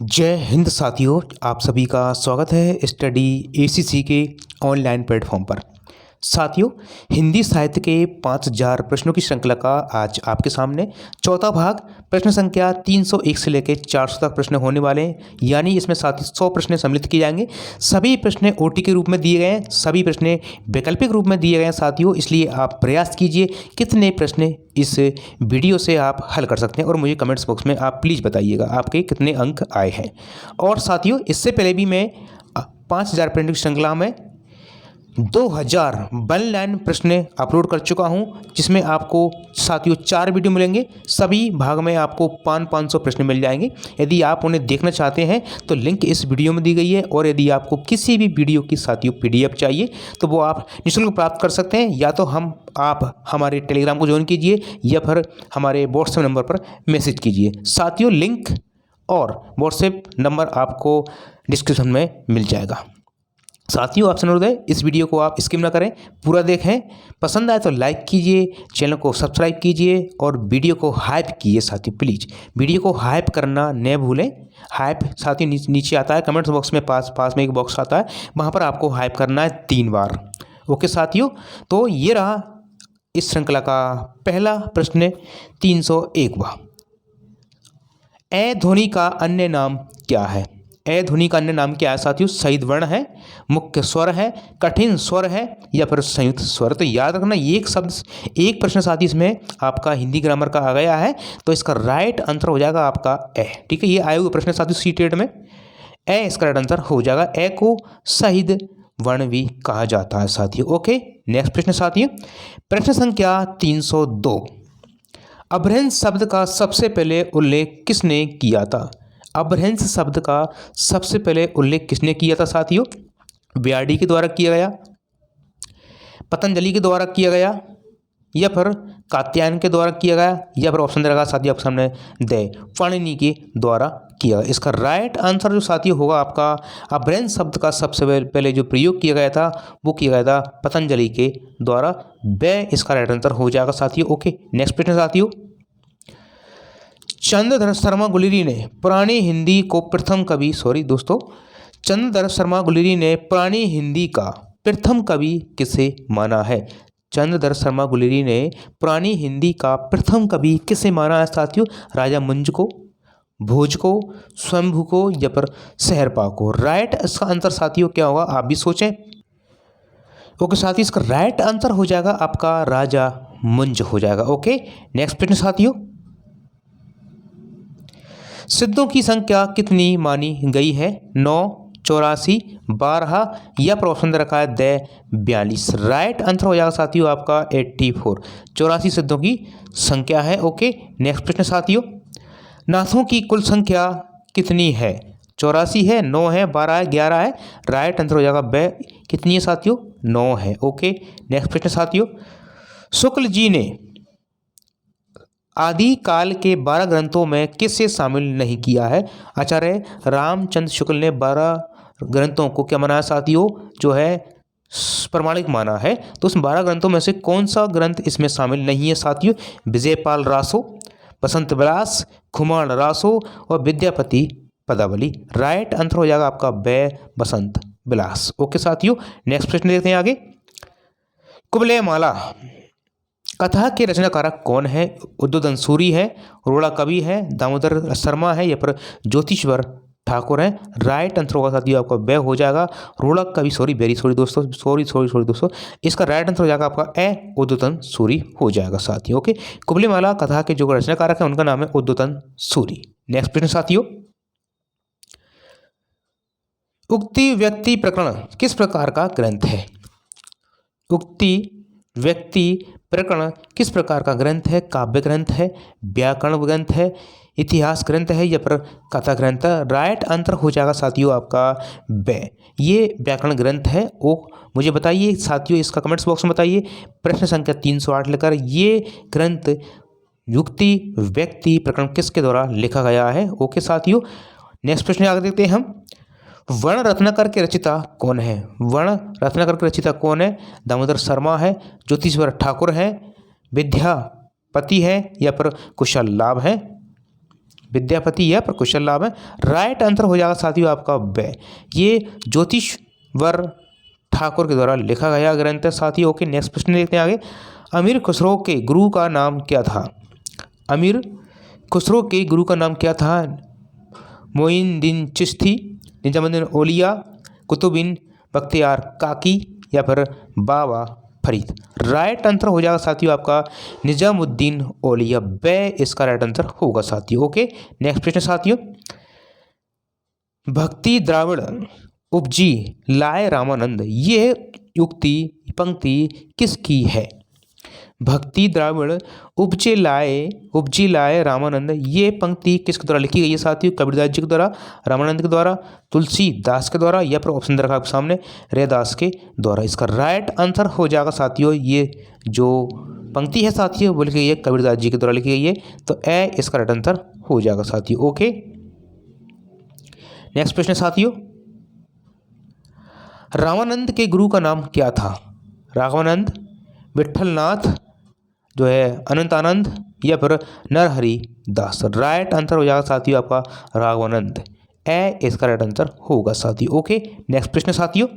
जय हिंद साथियों, आप सभी का स्वागत है स्टडी एसीसी के ऑनलाइन प्लेटफॉर्म पर। साथियों, हिंदी साहित्य के 5000 प्रश्नों की श्रृंखला का आज आपके सामने चौथा भाग प्रश्न संख्या 301 से लेकर 400 तक प्रश्न होने वाले हैं। यानी इसमें साथ ही 100 प्रश्न सम्मिलित किए जाएंगे। सभी प्रश्न ओटी के रूप में दिए गए हैं, सभी प्रश्न वैकल्पिक रूप में दिए गए हैं साथियों। इसलिए आप प्रयास कीजिए कितने प्रश्न इस वीडियो से आप हल कर सकते हैं और मुझे कमेंट्स बॉक्स में आप प्लीज़ बताइएगा आपके कितने अंक आए हैं। और साथियों, इससे पहले भी मैं 5000 प्रश्नों की श्रृंखला में 2000 वन लाइन प्रश्न अपलोड कर चुका हूं, जिसमें आपको साथियों 4 वीडियो मिलेंगे। सभी भाग में आपको 500 प्रश्न मिल जाएंगे। यदि आप उन्हें देखना चाहते हैं तो लिंक इस वीडियो में दी गई है। और यदि आपको किसी भी वीडियो की साथियों पीडीएफ चाहिए तो वो आप निःशुल्क प्राप्त कर सकते हैं। या तो आप हमारे टेलीग्राम को ज्वाइन कीजिए या फिर हमारे व्हाट्सएप नंबर पर मैसेज कीजिए। साथियों, लिंक और व्हाट्सएप नंबर आपको डिस्क्रिप्शन में मिल जाएगा। साथियों, आपसे अनुरोध है इस वीडियो को आप स्किप ना करें, पूरा देखें। पसंद आए तो लाइक कीजिए, चैनल को सब्सक्राइब कीजिए और वीडियो को हाइप कीजिए। साथियों प्लीज़ वीडियो को हाइप करना न भूलें। हाइप साथियों नीचे आता है, कमेंट्स बॉक्स में पास में एक बॉक्स आता है, वहाँ पर आपको हाइप करना है 3 बार। ओके साथियों, तो ये रहा इस श्रृंखला का पहला प्रश्न 301वां। ए ध्वनि का अन्य नाम क्या है? ए ध्वनि का अन्य नाम क्या है साथियों? शहीद वर्ण है, मुख्य स्वर है, कठिन स्वर है या फिर संयुक्त स्वर। तो याद रखना, ये एक प्रश्न साथी इसमें आपका हिंदी ग्रामर का आ गया है, तो इसका राइट आंसर हो जाएगा आपका ए। ठीक है, ये आए हुए प्रश्न साथियों सीटेट में, ए इसका राइट आंसर हो जाएगा। ए को शहीद वर्ण भी कहा जाता है साथियों। ओके, नेक्स्ट प्रश्न साथियों, प्रश्न संख्या 302। अभ्रंश शब्द का सबसे पहले उल्लेख किसने किया था? अभ्रंश शब्द का सबसे पहले उल्लेख किसने किया था साथियों? ब्याडी के द्वारा किया गया, पतंजलि के द्वारा किया गया या फिर कात्यायन के द्वारा किया गया या फिर ऑप्शन रहेगा साथियों आपके सामने पाणिनि के द्वारा किया गया। इसका राइट आंसर जो साथियों होगा आपका, अभ्रंश शब्द का सबसे पहले जो प्रयोग किया गया था वो किया गया था पतंजलि के द्वारा। इसका राइट आंसर हो जाएगा साथियों। ओके, नेक्स्ट प्रश्न साथियों, चंद्रधर शर्मा गुलेरी ने पुरानी हिंदी को प्रथम कवि चंद्रधर शर्मा गुलेरी ने पुरानी हिंदी का प्रथम कवि किसे माना है? चंद्रधर शर्मा गुलेरी ने पुरानी हिंदी का प्रथम कवि किसे माना है साथियों? राजा मंज को, भोज को, स्वयंभू को या फिर सहरपा को। राइट इसका आंसर साथियों क्या होगा, आप भी सोचें। ओके साथियों, इसका राइट आंसर हो जाएगा आपका राजा मंज हो जाएगा। ओके, नेक्स्ट प्रश्न साथियों, सिद्धों की संख्या कितनी मानी गई है? 9, 84, 12 या फिर ऑप्शन दे रखा है 42। राइट आंसर हो जाएगा साथियों आपका 84। 84 सिद्धों की संख्या है। ओके, नेक्स्ट प्रश्न साथियों, नाथों की कुल संख्या कितनी है? 84 है, 9 है, 12 है, 11 है। राइट आंसर हो जाएगा कितनी है साथियों? 9 है। ओके, नेक्स्ट प्रश्न साथियों, शुक्ल जी ने आदि काल के 12 ग्रंथों में किसे शामिल नहीं किया है? आचार्य रामचंद्र शुक्ल ने 12 ग्रंथों को क्या माना है साथियों, जो है प्रमाणिक माना है। तो उस 12 ग्रंथों में से कौन सा ग्रंथ इसमें शामिल नहीं है साथियों? विजयपाल रासो, बसंत विलास, खुमान रासो और विद्यापति पदावली। राइट आंसर हो जाएगा आपका बसंत विलास। ओके साथियों, नेक्स्ट प्रश्न देखते हैं आगे। कुबलय माला कथा के रचनाकारक कौन है? उद्योधन सूरी है, रोड़ा कवि है, दामोदर शर्मा है या फिर ज्योतिश्वर ठाकुर है। राइट आंसर होगा साथियों आपका हो जाएगा रोड़ा कवि। सॉरी दोस्तों, इसका राइट आंसर हो जाएगा आपका उद्योधन सूरी हो जाएगा साथियों। ओके, कुबलय माला कथा के जो रचनाकारक है उनका नाम है उद्योधन सूरी। नेक्स्ट प्रश्न साथियों, उक्ति व्यक्ति प्रकरण किस प्रकार का ग्रंथ है? उक्ति व्यक्ति प्रकरण किस प्रकार का ग्रंथ है? काव्य ग्रंथ है, व्याकरण ग्रंथ है, इतिहास ग्रंथ है या फिर कथा ग्रंथ है? राइट आंसर हो जाएगा साथियों आपका ये व्याकरण ग्रंथ है। वो मुझे बताइए साथियों, इसका कमेंट्स बॉक्स में बताइए। प्रश्न संख्या 308 लेकर ये ग्रंथ युक्ति व्यक्ति प्रकरण किसके द्वारा लिखा गया है? ओके साथियों, नेक्स्ट प्रश्न आगे देखते हैं हम। वर्ण रत्नाकर के रचिता कौन है? वर्ण रत्नाकर के रचिता कौन है? दामोदर शर्मा है, ज्योतिश्वर ठाकुर है, विद्यापति है या फिर कुशल लाभ है। विद्यापति या प्रकुशल राम है। राइट आंसर हो जाएगा साथियों आपका ब। ये ज्योतिषवर ठाकुर के द्वारा लिखा गया ग्रंथ है साथियों। ओके, नेक्स्ट प्रश्न देखते हैं आगे। अमीर खुसरो के गुरु का नाम क्या था? अमीर खुसरो के गुरु का नाम क्या था? मोइनुद्दीन चिश्ती, निजामुद्दीन औलिया, कुतुबुद्दीन बख्तियार काकी या फिर बाबा फरीद। राइट आंसर हो जाएगा साथियों आपका निजामुद्दीन औलिया। ब इसका राइट आंसर होगा साथियों। ओके, नेक्स्ट प्रश्न साथियों। भक्ति द्राविड़ उपजी लाए रामानंद, ये युक्ति पंक्ति किसकी है? भक्ति द्राविड़ उपजी लाए रामानंद, ये पंक्ति किसके द्वारा लिखी गई है साथियों? कबीरदास जी के द्वारा, रामानंद के द्वारा, तुलसीदास के द्वारा या फिर ऑप्शन रखा आपके सामने रैदास के द्वारा। इसका राइट आंसर हो जाएगा साथियों ये जो पंक्ति है साथियों वो लिखी गई है कबीरदास जी के द्वारा लिखी गई है, तो ए इसका राइट आंसर हो जाएगा साथियों। ओके, नेक्स्ट प्रश्न साथियों। रामानंद के गुरु का नाम क्या था? राघवानंद, विठलनाथ जो है, अनंतानंद या फिर नरहरि दास। राइट आंसर हो जाएगा साथियों आपका राघवानंद। ए इसका राइट आंसर होगा साथियों। ओके, नेक्स्ट प्रश्न साथियों।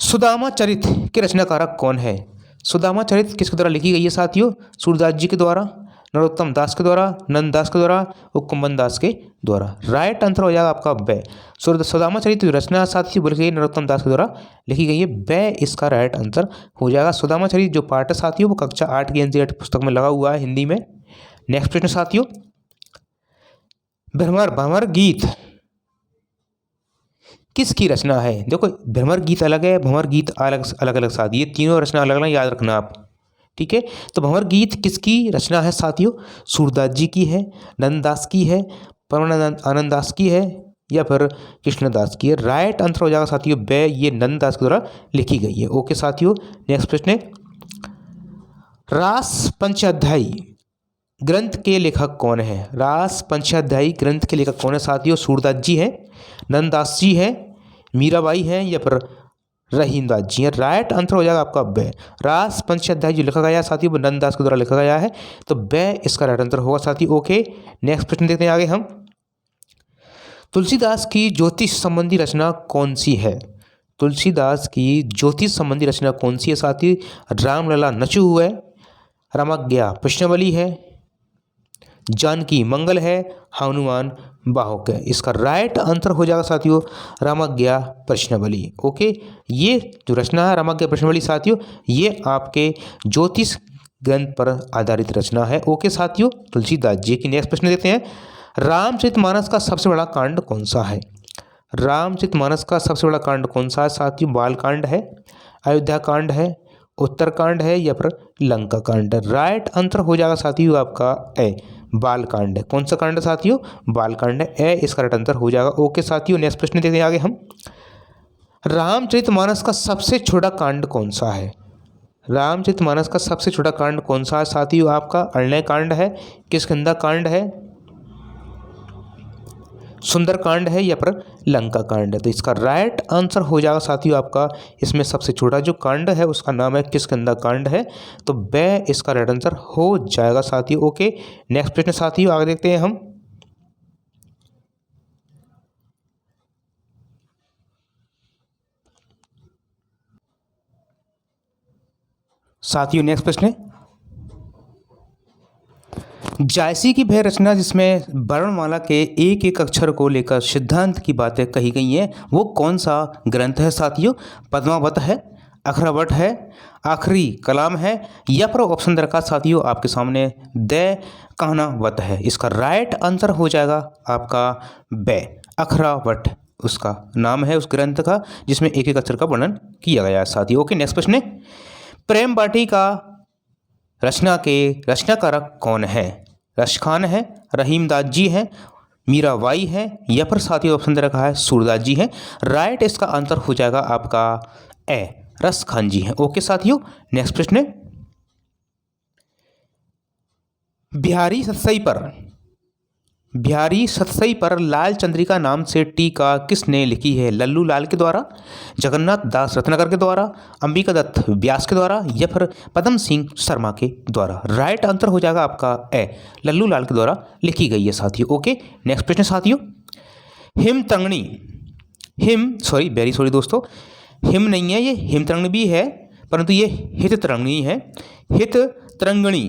सुदामा चरित के रचनाकारक कौन है? सुदामा चरित किसके द्वारा लिखी गई है साथियों? सूरदास जी के द्वारा, नरोत्तम दास के द्वारा, नंद दास के द्वारा और कुंभन दास के द्वारा। राइट आंसर हो जाएगा आपका ब। सुदामा चरित रचना साथियों बोल गई नरोत्तम दास के द्वारा लिखी गई है। ब इसका राइट आंसर हो जाएगा। सुदामा चरित जो पाठ है साथियों वो कक्षा 8 की एनसीईआरटी पुस्तक में लगा हुआ है हिंदी में। नेक्स्ट प्रश्न साथियों। भ्रमर गीत किसकी रचना है? देखो, भ्रमर गीत अलग है, भंवर गीत अलग अलग साथी, ये तीनों रचना अलग अलग याद रखना आप, ठीक है। तो भंवर गीत किसकी रचना है साथियों? सूरदास जी की है, नंददास की है, परमानंद आनंद दास की है या फिर कृष्णदास की है। राइट आंसर हो जाएगा साथियों ब, ये नंददास के द्वारा लिखी गई है। ओके साथियों, नेक्स्ट प्रश्न है। रास पंचाध्यायी ग्रंथ के लेखक कौन है? रास पंचाध्यायी ग्रंथ के लेखक कौन है साथियों? सूरदास जी हैं, नंददास जी हैं, मीराबाई हैं या फिर रहीमदास जी हैं। राइट आंसर हो जाएगा आपका ब। रास पंचाध्यायी जो लिखा गया है साथियों वो नंददास के द्वारा लिखा गया है, तो ब इसका राइट आंसर होगा साथियों। ओके, नेक्स्ट प्रश्न देखते हैं आगे हम। तुलसीदास की ज्योतिष संबंधी रचना कौन सी है? तुलसीदास की ज्योतिष संबंधी रचना कौन सी है साथी? रामलला नचू है, रामाज्ञा प्रश्नावली है, जानकी मंगल है, हनुमान बाहुक है। इसका राइट आंसर हो जाएगा साथियों रामाज्ञा प्रश्नावली। ओके, ये जो रचना है रामाज्ञा प्रश्नावली साथियों ये आपके ज्योतिष ग्रंथ पर आधारित रचना है। ओके साथियों, तुलसीदास जी की। नेक्स्ट प्रश्न देते हैं। रामचरितमानस का सबसे बड़ा कांड कौन सा है? रामचरितमानस का सबसे बड़ा कांड कौन सा है साथियों? बालकांड है, अयोध्या कांड है, उत्तरकांड है या फिर लंका कांड है। राइट आंसर हो जाएगा साथियों आपका ए, बालकांड है। कौन सा कांड है साथियों? बालकांड है। ए इसका राइट आंसर हो जाएगा। ओके साथियों, नेक्स्ट प्रश्न देखते हैं आगे हम। रामचरितमानस का सबसे छोटा कांड कौन सा है? रामचरितमानस का सबसे छोटा कांड कौन सा है साथियों? आपका अरण्य कांड है, किष्किंधा कांड है, सुंदर कांड है या फिर लंका कांड है। तो इसका राइट आंसर हो जाएगा साथियों आपका इसमें सबसे छोटा जो कांड है उसका नाम है किष्किंधा कांड है, तो ब इसका राइट आंसर हो जाएगा साथियों। ओके, नेक्स्ट प्रश्न साथियों आगे देखते हैं हम। साथियों नेक्स्ट प्रश्न है। जायसी की वह रचना जिसमें वर्णमाला के एक एक अक्षर को लेकर सिद्धांत की बातें कही गई हैं वो कौन सा ग्रंथ है साथियों? पद्मावत है, अखरावट है, आखिरी कलाम है या फिर ऑप्शन रखा साथियों आपके सामने द कहनावत है। इसका राइट आंसर हो जाएगा आपका ब, अखरावट उसका नाम है उस ग्रंथ का जिसमें एक एक अक्षर का वर्णन किया गया है साथियों। ओके, नेक्स्ट प्रश्न है। प्रेम वाटिका रचना के रचनाकारक कौन है? रसखान है, रहीमदास जी हैं, मीराबाई है या फिर साथियों ऑप्शन दे रखा है सूरदास जी हैं। राइट इसका आंसर हो जाएगा आपका ए, रसखान जी हैं। ओके साथियों, नेक्स्ट प्रश्न है। बिहारी सतसई पर बिहारी सतसई पर लाल चंद्रिका नाम से टीका किसने लिखी है? लल्लू लाल के द्वारा, जगन्नाथ दास रत्नाकर के द्वारा, अंबिका दत्त व्यास के द्वारा या फिर पदम सिंह शर्मा के द्वारा? राइट आंसर हो जाएगा आपका ए, लल्लू लाल के द्वारा लिखी गई है साथियों। ओके, नेक्स्ट प्रश्न साथियों, हिमतरंगिणी, वेरी सॉरी दोस्तों, हिम नहीं है ये, हिमतरंगिणी भी है परंतु ये हिततरंगिणी है। हिततरंगिणी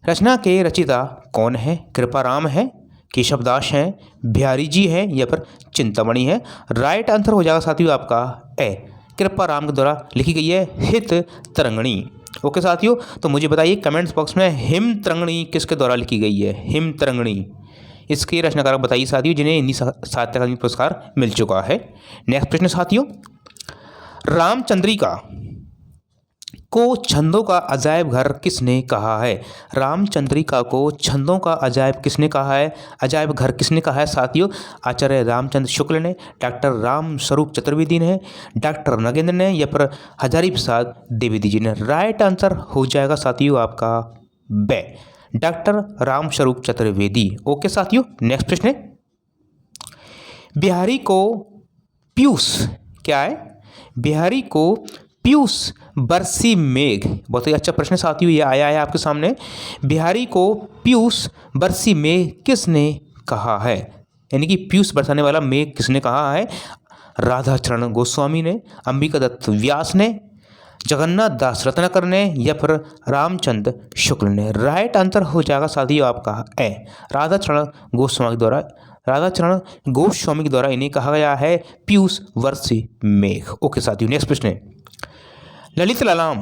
रचना के रचयिता कौन है? कृपाराम है, केशवदास हैं, बिहारी जी हैं या फिर चिंतामणि है? राइट आंसर हो जाएगा साथियों आपका ए, कृपाराम के द्वारा लिखी गई है हिततरंगिणी। ओके साथियों, तो मुझे बताइए कमेंट्स बॉक्स में हिमतरंगिणी किसके द्वारा लिखी गई है? हिमतरंगिणी, इसके रचनाकार बताइए साथियों जिन्हें हिंदी साहित्य अकादमी पुरस्कार मिल चुका है। नेक्स्ट प्रश्न साथियों, रामचंद्रिका को छंदों का अजायब घर किसने कहा है? रामचंद्रिका को छंदों का अजायब किसने कहा है, अजायब घर किसने कहा है साथियों? आचार्य रामचंद्र शुक्ल ने, डॉक्टर राम स्वरूप चतुर्वेदी ने, डॉक्टर नगेंद्र ने या फिर हजारी प्रसाद द्विवेदी जी ने? राइट आंसर हो जाएगा साथियों आपका बे, डॉक्टर राम स्वरूप चतुर्वेदी। ओके साथियों, नेक्स्ट प्रश्न है, बिहारी को पीयूष क्या है? बिहारी को पीयूष बरसी मेघ, बहुत ही अच्छा प्रश्न साथियों ये आया है आपके सामने। बिहारी को पीयूष बरसी मेघ किसने कहा है? यानी कि पीयूष बरसाने वाला मेघ किसने कहा है? राधा चरण गोस्वामी ने, अंबिका दत्त व्यास ने, जगन्नाथ दास रत्नाकर ने या फिर रामचंद्र शुक्ल ने? राइट आंसर हो जाएगा साथियों आपका ए, राधा चरण गोस्वामी के द्वारा इन्हें कहा गया है पीयूष वर्षी मेघ। ओके साथियों, नेक्स्ट प्रश्न है, ललित ललाम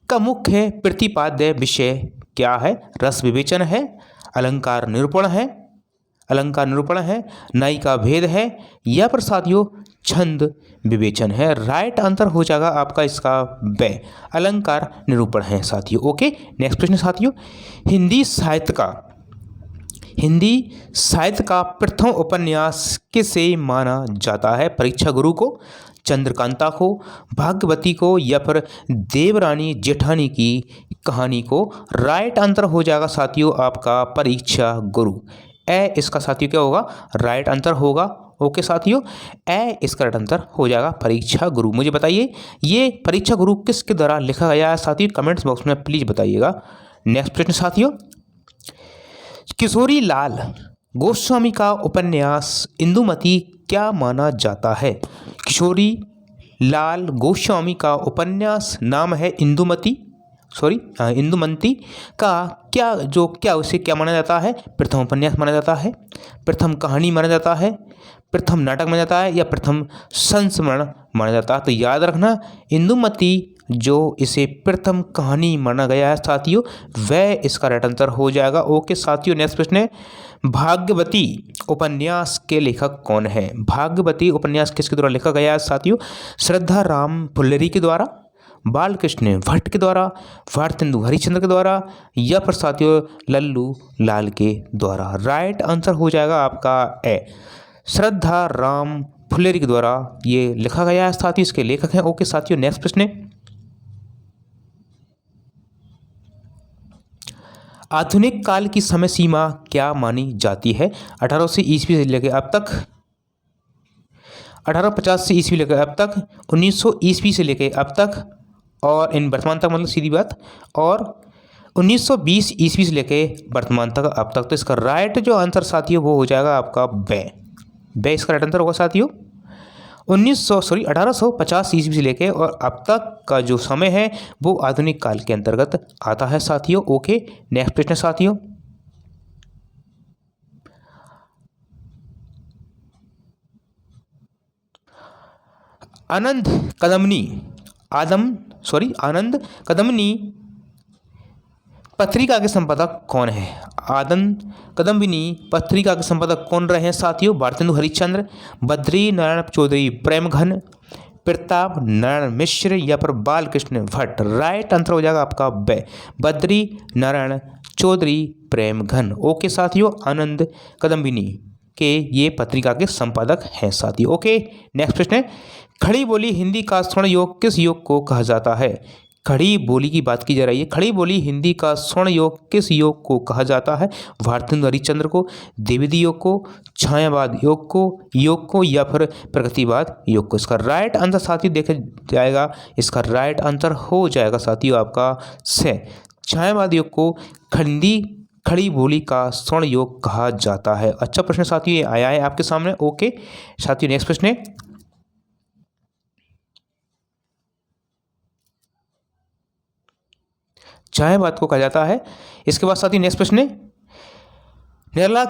का मुख्य प्रतिपाद्य विषय क्या है? रस विवेचन है, अलंकार निरूपण है, नायिका भेद है या फिर साथियों छंद विवेचन है? राइट आंसर हो जाएगा आपका इसका बे, अलंकार निरूपण है साथियों। ओके, नेक्स्ट प्रश्न साथियों, हिंदी साहित्य का प्रथम उपन्यास किसे माना जाता है? परीक्षा गुरु को, चंद्रकांता को, भाग्यवती को या फिर देवरानी जेठानी की कहानी को? राइट आंसर हो जाएगा साथियों आपका परीक्षा गुरु, ए इसका साथियों क्या होगा? राइट आंसर होगा। ओके साथियों, ए इसका राइट आंसर हो जाएगा परीक्षा गुरु। मुझे बताइए ये परीक्षा गुरु किसके द्वारा लिखा गया है साथियों? कमेंट्स बॉक्स में प्लीज बताइएगा। नेक्स्ट प्रश्न साथियों, किशोरी लाल गोस्वामी का उपन्यास इंदुमती क्या माना जाता है? किशोरी लाल गोस्वामी का उपन्यास नाम है इंदुमती का क्या उसे क्या माना जाता है? प्रथम उपन्यास माना जाता है, प्रथम कहानी माना जाता है, प्रथम नाटक माना जाता है या प्रथम संस्मरण माना जाता है? तो याद रखना इंदुमती जो इसे प्रथम कहानी माना गया है साथियों वह इसका राइट आंसर हो जाएगा। ओके साथियों, नेक्स्ट प्रश्न है, भाग्यवती उपन्यास के लेखक कौन है? भाग्यवती उपन्यास किसके द्वारा लिखा गया है साथियों? श्रद्धा राम फुल्लेरी के द्वारा, बालकृष्ण भट्ट के द्वारा, भारतेंदु हरिश्चंद्र के द्वारा या फिर साथियों लल्लू लाल के द्वारा? राइट आंसर हो जाएगा आपका ए, श्रद्धा राम फुल्लेरी के द्वारा ये लिखा गया है साथियों, इसके लेखक हैं। ओके साथियों, नेक्स्ट प्रश्न है, आधुनिक काल की समय सीमा क्या मानी जाती है? 1800 ईस्वी से लेकर अब तक, 1850 से ईस्वी लेकर अब तक, 1900 ईस्वी से लेकर अब तक और इन वर्तमान तक, मतलब सीधी बात, और 1920 ईस्वी से लेकर वर्तमान तक अब तक। तो इसका राइट जो आंसर साथियों वो हो जाएगा आपका बे इसका राइट आंसर होगा साथियों। 1850 ईस्वी से लेके और अब तक का जो समय है वो आधुनिक काल के अंतर्गत आता है साथियों। ओके, नेक्स्ट प्रश्न साथियों, आनंद कदमनी पत्रिका के संपादक कौन है? आनंद कदम्बिनी पत्रिका के संपादक कौन रहे हैं साथियों? भारतेंदु हरिश्चंद्र, बद्री नारायण चौधरी प्रेमघन, प्रताप नारायण मिश्र या फिर बालकृष्ण भट्ट? राइट आंसर हो जाएगा आपका बद्री नारायण चौधरी प्रेमघन। ओके साथियों, आनंद कदम्बिनी के ये पत्रिका के संपादक हैं साथियों। ओके, नेक्स्ट प्रश्न है, खड़ी बोली हिंदी का स्वर्ण योग किस योग को कहा जाता है? खड़ी बोली की बात की जा रही है। खड़ी बोली हिंदी का स्वर्ण योग किस योग को कहा जाता है? भारतेंदु हरिश्चंद्र को, द्विवेदी योग को, छायावाद योग को या फिर प्रगतिवाद योग को? इसका राइट आंसर साथियों देखा जाएगा, इसका राइट आंसर हो जाएगा साथियों आपका से छायावाद योग को खड़ी बोली का स्वर्ण योग कहा जाता है। अच्छा प्रश्न साथियों ये आया है आपके सामने। ओके साथियों, नेक्स्ट प्रश्न है, छायावाद को कहा जाता है। इसके बाद साथियों नेक्स्ट प्रश्न है, निराला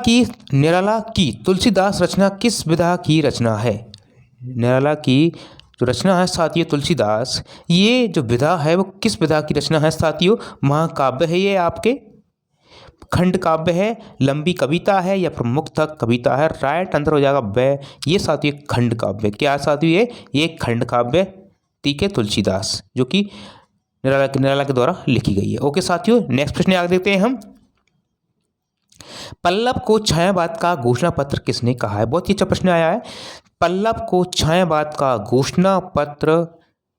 की तुलसीदास रचना किस विधा की रचना है? निराला की जो रचना है साथियों तुलसीदास, ये जो विधा है वो किस विधा की रचना है साथियों? महाकाव्य है ये आपके, खंड काव्य है, लंबी कविता है या फिर मुक्तक कविता है? राइट आंसर हो जाएगा ब, ये साथियों खंड काव्य। क्या साथियों ये खंड काव्य, ठीक है, तुलसीदास जो कि निराला के द्वारा लिखी गई है। ओके साथियों, नेक्स्ट प्रश्न आगे देखते हैं हम, पल्लव को छायावाद का घोषणा पत्र किसने कहा है? बहुत ही अच्छा प्रश्न आया है। पल्लव को छायावाद का घोषणा पत्र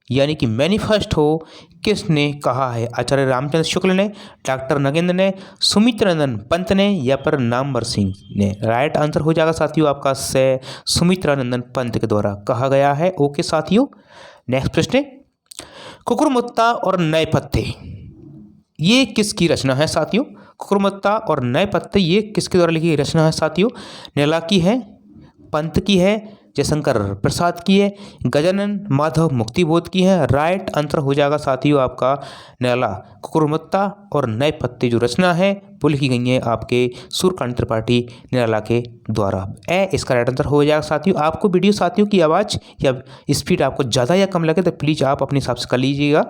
यानी कि मैनिफेस्टो किसने कहा है? आचार्य रामचंद्र शुक्ल ने, डॉक्टर नगेंद्र ने, सुमित्रानंद पंत ने या पर नामवर सिंह ने? राइट आंसर हो जाएगा साथियों आपका से सुमित्रानंद पंत के द्वारा कहा गया है। ओके साथियों, नेक्स्ट प्रश्न, कुकुरमुत्ता और नए पत्ते ये किसकी रचना है साथियों? कुकुरमुत्ता और नए पत्ते ये किसके द्वारा लिखी गई रचना है साथियों? निराला की है, पंत की है, जयशंकर प्रसाद की है, गजानन माधव मुक्तिबोध की है? राइट आंसर हो जाएगा साथियों आपका निराला। कुकुरमुत्ता और नए पत्ते जो रचना है वो लिखी गई है आपके सूर्यकांत त्रिपाठी निराला के द्वारा। इसका राइट आंसर हो जाएगा साथियों। आपको वीडियो साथियों की आवाज़ या स्पीड आपको ज़्यादा या कम लगे तो प्लीज़ आप अपने हिसाब से कर लीजिएगा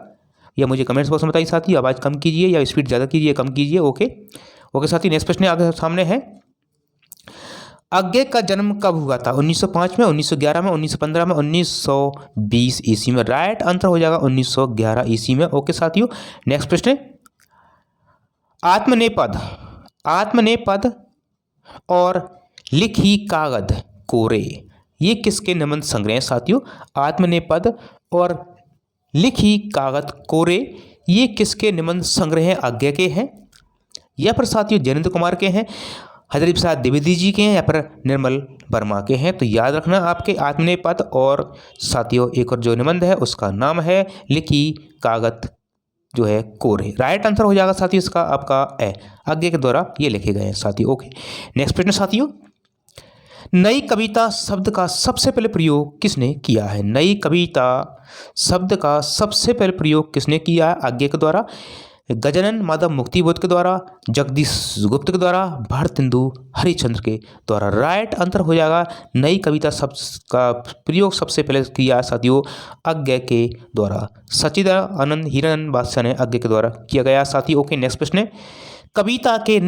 या मुझे कमेंट्स बॉक्स में बताइए साथियों, आवाज़ कम कीजिए या स्पीड ज़्यादा कीजिए कम कीजिए। ओके साथियों, नेक्स्ट प्रश्न आगे सामने है, अज्ञे का जन्म कब हुआ था? 1905 में, 1911 में, 1915 में, 1920 ईस्वी में? राइट आंसर हो जाएगा 1911 ईस्वी में। ओके साथियों, नेक्स्ट प्रश्न, आत्मनेपद और लिखी कागद कोरे ये किसके निबंध संग्रह हैं साथियों? आत्मनेपद और लिखी कागद कोरे ये किसके निबंध संग्रह हैं? आज्ञा के हैं या फिर साथियों जयेंद्र कुमार के हैं, हजारी प्रसाद द्विवेदी जी के हैं या फिर निर्मल वर्मा के हैं? तो याद रखना आपके आत्मनेपद और साथियों एक और जो निबंध है उसका नाम है लिखी कागद जो है कोरे। राइट आंसर हो जाएगा साथियों इसका आपका आज्ञा के द्वारा ये लिखे गए हैं साथियों। ओके, नेक्स्ट प्रश्न साथियों, नई कविता शब्द का सबसे पहले प्रयोग किसने किया है? नई कविता शब्द का सबसे पहले प्रयोग किसने किया है? आज्ञा के द्वारा, गजानन माधव मुक्तिबोध के द्वारा, जगदीश गुप्त के द्वारा, भारतेंदु हरिश्चंद्र के द्वारा? राइट आंसर हो जाएगा नई कविता शब्द का प्रयोग सबसे पहले किया साथियों आज्ञा के द्वारा। सच्चिदानंद हिरानंद बादशाह ने आज्ञा के द्वारा किया गया साथियों। ओके, नेक्स्ट प्रश्न, कविता के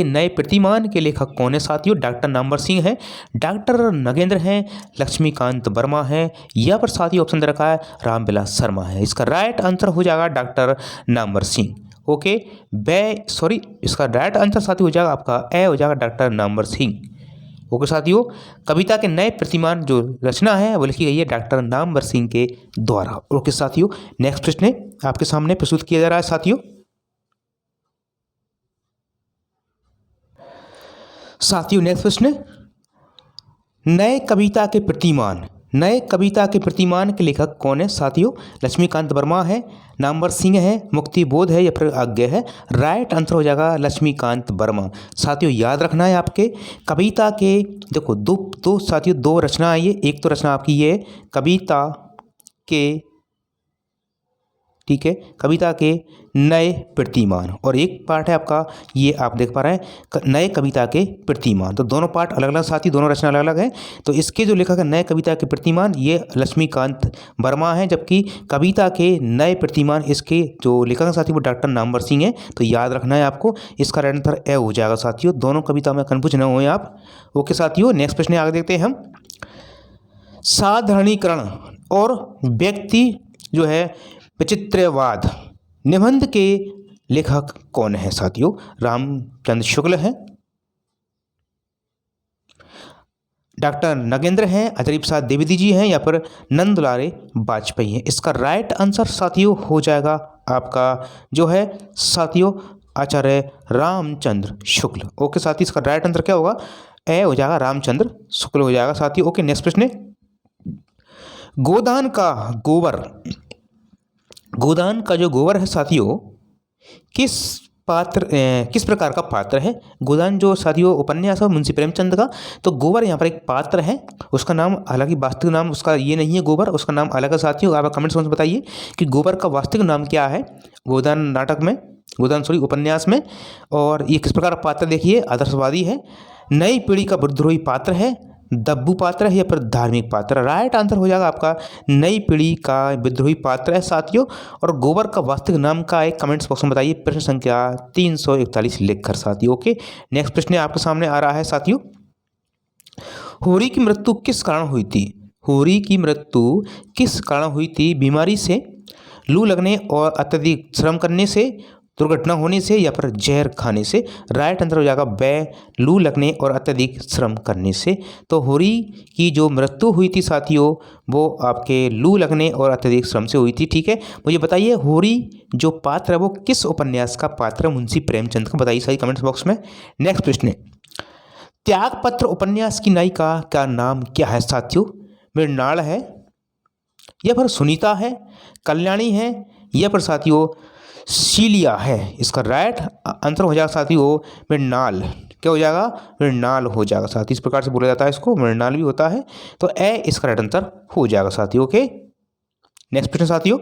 नए प्रतिमान के लेखक कौन है साथियों? डॉक्टर नामवर सिंह है, डॉक्टर नगेंद्र हैं, लक्ष्मीकांत वर्मा है या पर साथियों ऑप्शन दे रखा है रामविलास शर्मा है? इसका राइट आंसर हो जाएगा डॉक्टर नामवर सिंह। ओके, इसका राइट आंसर साथियों हो जाएगा आपका हो जाएगा डॉक्टर नामवर सिंह। ओके साथियों, कविता के नए प्रतिमान जो रचना है वो लिखी गई है डॉक्टर नामवर सिंह के द्वारा। ओके साथियों, नेक्स्ट प्रश्न आपके सामने प्रस्तुत किया जा रहा है साथियों, नेक्स्ट प्रश्न, नए कविता के प्रतिमान के लेखक कौन है साथियों? लक्ष्मीकांत वर्मा है, नामवर सिंह है, मुक्तिबोध है या फिर आज्ञा है? राइट आंसर हो जाएगा लक्ष्मीकांत वर्मा। साथियों याद रखना है आपके कविता के देखो दो साथियों दो रचना है ये, एक तो रचना आपकी ये कविता के, ठीक है, कविता के नए प्रतिमान और एक पार्ट है आपका ये आप देख पा रहे हैं नए कविता के प्रतिमान। तो दोनों पार्ट अलग अलग साथी, दोनों रचना अलग अलग हैं। तो इसके जो लेखक है नए कविता के प्रतिमान ये लक्ष्मीकांत वर्मा है, जबकि कविता के नए प्रतिमान इसके जो लेखक हैं साथी वो डॉक्टर नामवर सिंह है। तो याद रखना है आपको, इसका राइट आंसर ए हो जाएगा साथियों। दोनों कविता में कन्फ्यूज न हुए आप। ओके साथियों, नेक्स्ट प्रश्न आगे देखते हैं हम, साधारणीकरण और व्यक्ति जो है विचित्रवाद निबंध के लेखक कौन है साथियों? रामचंद्र शुक्ल है, डॉक्टर नगेंद्र हैं, अजय प्रसाद द्विवेदी जी हैं या फिर नंद दुलारे वाजपेयी हैं। इसका राइट आंसर साथियों हो जाएगा आपका जो है साथियों आचार्य रामचंद्र शुक्ल। ओके साथी, इसका राइट आंसर क्या होगा? ए हो जाएगा, रामचंद्र शुक्ल हो जाएगा साथियों। ओके नेक्स्ट प्रश्न है, गोदान का गोबर, गोदान का जो गोबर है साथियों किस प्रकार का पात्र है? गोदान जो साथियों उपन्यास है मुंशी प्रेमचंद का, तो गोबर यहाँ पर एक पात्र है, उसका नाम, हालांकि वास्तविक नाम उसका ये नहीं है गोबर, उसका नाम अलग है साथियों। आप कमेंट्स में बताइए कि गोबर का वास्तविक नाम क्या है गोदान नाटक में, गोदान सॉरी उपन्यास में। और ये किस प्रकार का पात्र देखिए, आदर्शवादी है, नई पीढ़ी का विद्रोही पात्र है, दब्बू पात्र है या फिर धार्मिक पात्र। राइट आंसर हो जाएगा आपका नई पीढ़ी का विद्रोही पात्र है साथियों। और गोबर का वास्तविक नाम का एक कमेंट्स बॉक्स में बताइए, प्रश्न संख्या 341 लिखकर साथियों। ओके नेक्स्ट प्रश्न आपके सामने आ रहा है साथियों, होरी की मृत्यु किस कारण हुई थी? होरी की मृत्यु किस कारण हुई थी? बीमारी से, लू लगने और अत्यधिक श्रम करने से, दुर्घटना होने से या फिर जहर खाने से। राइट आंसर हो जाएगा ब, लू लगने और अत्यधिक श्रम करने से। तो होरी की जो मृत्यु हुई थी साथियों वो आपके लू लगने और अत्यधिक श्रम से हुई थी। ठीक है, मुझे बताइए होरी जो पात्र है वो किस उपन्यास का पात्र है मुंशी प्रेमचंद का? बताइए सही कमेंट्स बॉक्स में। नेक्स्ट प्रश्न है, त्यागपत्र उपन्यास की नायिका का नाम क्या है साथियों? मृणाल है या फिर सुनीता है, कल्याणी है या फिर साथियों शीलिया है। इसका राइट आंसर हो जाएगा साथियों मृणाल। क्या हो जाएगा? मृणाल हो जाएगा साथी, इस प्रकार से बोला जाता है इसको, मृणाल भी होता है। तो ए इसका राइट आंसर हो जाएगा साथियों। ओके नेक्स्ट प्रश्न साथियों,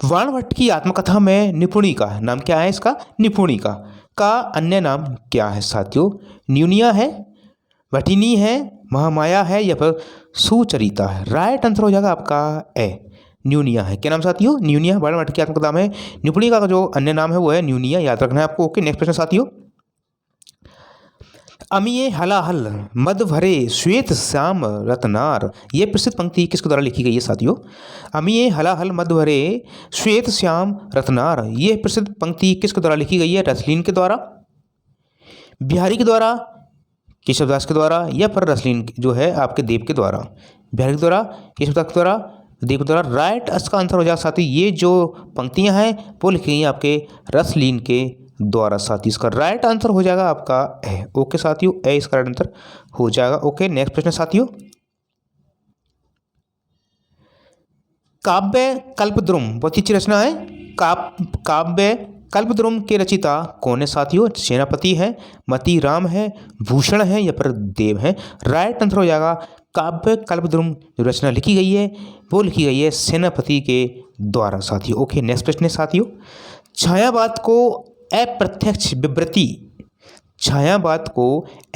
वाणभट्ट की आत्मकथा में निपुणिका नाम क्या है इसका? निपुणिका का अन्य नाम क्या है साथियों? न्यूनिया है, भटिनी है, महामाया है या फिर सुचरिता है। राइट आंसर हो जाएगा आपका ए, न्यूनिया है। क्या नाम साथियों? न्यूनिया। वाणभट्ट की आत्मकथा में निपुणिका का जो अन्य नाम है वो है न्यूनिया, याद रखना है आपको। ओके नेक्स्ट प्रश्न साथियों, अमिये हलाहल मद भरे श्वेत श्याम रत्नार, ये प्रसिद्ध पंक्ति किसके द्वारा लिखी गई है साथियों? अमिये हलाहल मद भरे श्वेत श्याम रत्नार, ये प्रसिद्ध पंक्ति किसके द्वारा लिखी गई है? रसलीन के द्वारा, बिहारी के द्वारा, केशवदास के द्वारा या फिर रसलीन जो है आपके देव के द्वारा? बिहारी के द्वारा, केशवदास के द्वारा, देव के द्वारा। राइट इसका आंसर हो जाएगा साथी, ये जो पंक्तियां हैं वो लिखी गई हैं आपके रसलीन के द्वारा साथी। इसका राइट आंसर हो जाएगा आपका ए। ओके साथियों ए इसका राइट आंसर हो जाएगा। ओके नेक्स्ट प्रश्न साथियों, काव्य कल्पद्रुम बहुत ही अच्छी रचना है, काव्य कल्पद्रुम के रचिता कौन है साथियों? सेनापति है, मती राम है, भूषण है या फिर देव है। राइट आंसर हो जाएगा काव्य कल्पद्रुम जो रचना लिखी गई है वो लिखी गई है सेनापति के द्वारा साथियों। ओके नेक्स्ट प्रश्न है साथियों, छायावाद को अप्रत्यक्ष विवृति, छायावाद को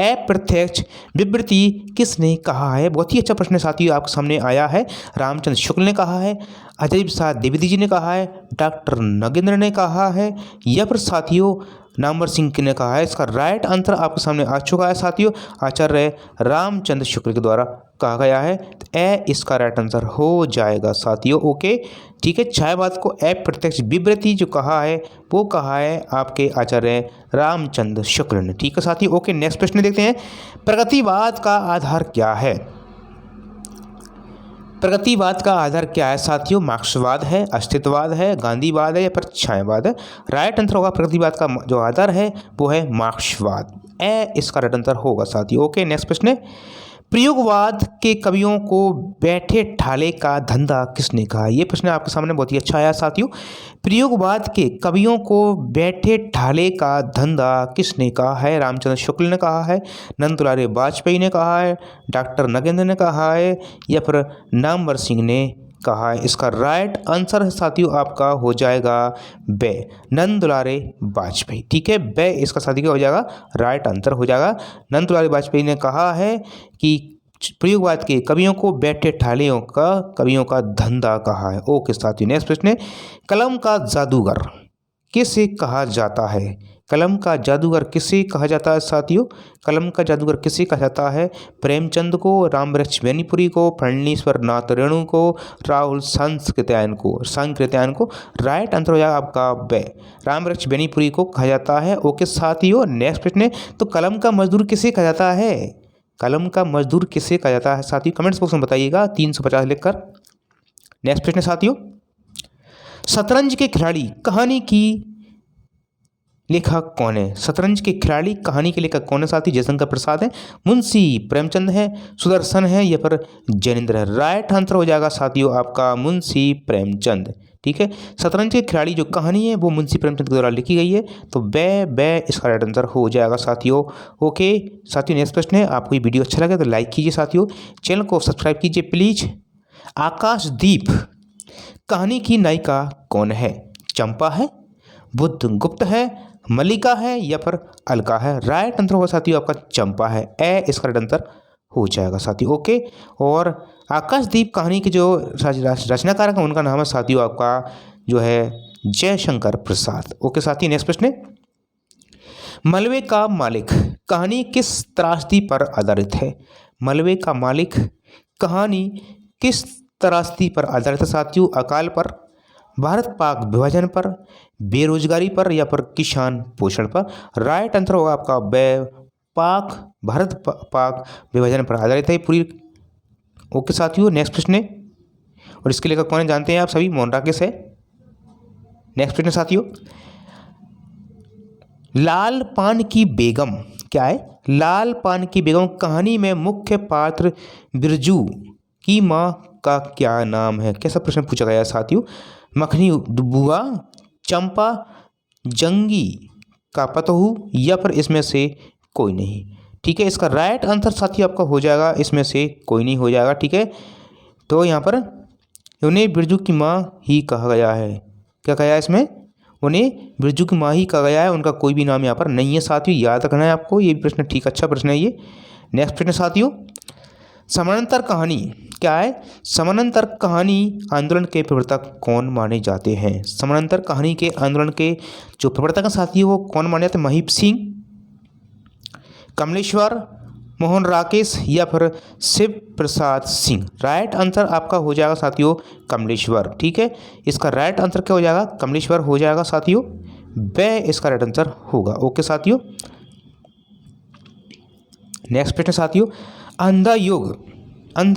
अप्रत्यक्ष विवृति किसने कहा है? बहुत ही अच्छा प्रश्न साथियों आपके सामने आया है। रामचंद्र शुक्ल ने कहा है, अजय प्रसाद द्विवेदी जी ने कहा है, डॉक्टर नगेंद्र ने कहा है या फिर साथियों नामवर सिंह ने कहा है। इसका राइट आंसर आपके सामने आ चुका है साथियों, आचार्य रामचंद्र शुक्ल के द्वारा कहा गया है। तो ए इसका राइट आंसर हो जाएगा साथियों। ओके ठीक है, छायावाद को अप्रत्यक्ष विवृति जो कहा है वो कहा है आपके आचार्य रामचंद्र शुक्ल ने। ठीक है साथियों। ओके नेक्स्ट प्रश्न देखते हैं, प्रगतिवाद का आधार क्या है? प्रगतिवाद का आधार क्या है साथियों? मार्क्सवाद है, अस्तित्ववाद है, गांधीवाद है या फिर छायावाद है। राइट आंसर होगा प्रगतिवाद का जो आधार है वो है मार्क्सवाद। ए इसका राइट आंसर होगा साथियों। ओके नेक्स्ट प्रश्न है, प्रयोगवाद के कवियों को बैठे ठाले का धंधा किसने कहा? ये प्रश्न आपके सामने बहुत ही अच्छा आया साथियों। प्रयोगवाद के कवियों को बैठे ठाले का धंधा किसने कहा है? रामचंद्र शुक्ल ने कहा है, नंद दुलारे वाजपेयी ने कहा है, डॉक्टर नगेंद्र ने कहा है या फिर नामवर सिंह ने कहा है। इसका राइट आंसर है साथियों आपका हो जाएगा बे, नंद दुलारे वाजपेयी। ठीक है, बे इसका साथी क्या हो जाएगा? राइट आंसर हो जाएगा। नंद दुलारे वाजपेयी ने कहा है कि प्रयोगवाद के कवियों को बैठे ठालियों का कवियों का धंधा कहा है। ओके साथियों नेक्स्ट प्रश्न है, कलम का जादूगर किसे कहा जाता है? कलम का जादूगर किसे कहा जाता है साथियों? कलम का जादूगर किसे कहा जाता है? प्रेमचंद को, रामवृक्ष बेनीपुरी को, फणीश्वर नाथ रेणु को, राहुल सांकृत्यायन को। राइट आंसर हो जाएगा आपका बे, रामवृक्ष बेनीपुरी को कहा जाता है। ओके साथियों नेक्स्ट प्रश्न है, तो कलम का मजदूर किसे कहा जाता है? कलम का मजदूर किसे कहा जाता है साथियों? कमेंट्स बॉक्स में बताइएगा 350 लिखकर। नेक्स्ट प्रश्न साथियों, शतरंज के खिलाड़ी कहानी की लेखक कौन है? शतरंज के खिलाड़ी कहानी के लेखक कौन है साथी? जयशंकर प्रसाद है, मुंशी प्रेमचंद है, सुदर्शन है या फिर जैनेन्द्र है? राइट आंसर हो जाएगा साथियों आपका मुंशी प्रेमचंद। ठीक है, शतरंज के खिलाड़ी जो कहानी है वो मुंशी प्रेमचंद के द्वारा लिखी गई है, तो बे इसका राइट आंसर हो जाएगा साथियों। ओके साथियों, नेक्स्ट प्रश्न है, आपको ये वीडियो अच्छा लगे तो लाइक कीजिए साथियों, चैनल को सब्सक्राइब कीजिए प्लीज। आकाशदीप कहानी की नायिका कौन है? चंपा है, बुद्ध गुप्त है, मल्लिका है या फिर अलका है? राइट आंसर होगा साथियों आपका चंपा है, ए इसका राइट आंसर हो जाएगा साथियों। ओके, और आकाशदीप कहानी के जो रचनाकार है उनका नाम है साथियों आपका जो है जयशंकर प्रसाद। ओके साथियों, नेक्स्ट प्रश्न है, मलबे का मालिक कहानी किस त्रासदी पर आधारित है? मलबे का मालिक कहानी किस त्रासदी पर आधारित है साथियों? अकाल पर, भारत पाक विभाजन पर, बेरोजगारी पर या फिर किसान पोषण पर? राइट आंसर होगा आपका भारत पाक विभाजन पर आधारित है पूरी। ओके साथियों, नेक्स्ट प्रश्न है, और इसके लेखक कौन है जानते हैं आप सभी? मोहन राकेश है। नेक्स्ट प्रश्न साथियों, लाल पान की बेगम क्या है? लाल पान की बेगम कहानी में मुख्य पात्र बिरजू की माँ का क्या नाम है? कैसा प्रश्न पूछा गया है साथियों? मखनी बुआ, चंपा, जंगी का पतहू या फिर इसमें से कोई नहीं? ठीक है, इसका राइट आंसर साथियों आपका हो जाएगा इसमें से कोई नहीं हो जाएगा। ठीक है, तो यहाँ पर उन्हें बिरजू की माँ ही कहा गया है। क्या कहा है इसमें? उन्हें बिरजू की माँ ही कहा गया है, उनका कोई भी नाम यहाँ पर नहीं है साथियों, याद रखना है आपको ये प्रश्न। ठीक, अच्छा प्रश्न है ये। नेक्स्ट प्रश्न साथियों, समानांतर कहानी क्या है? समानांतर कहानी आंदोलन के प्रवर्तक कौन माने जाते हैं? समानांतर कहानी के आंदोलन के जो प्रवर्तक हैं साथियों वो कौन माने जाते हैं? महीप सिंह, कमलेश्वर, मोहन राकेश या फिर शिव प्रसाद सिंह? राइट आंसर आपका हो जाएगा साथियों कमलेश्वर। ठीक है, इसका राइट आंसर क्या हो जाएगा? कमलेश्वर हो जाएगा साथियों, वे इसका राइट आंसर होगा। ओके साथियों, नेक्स्ट प्रश्न साथियों, अंधा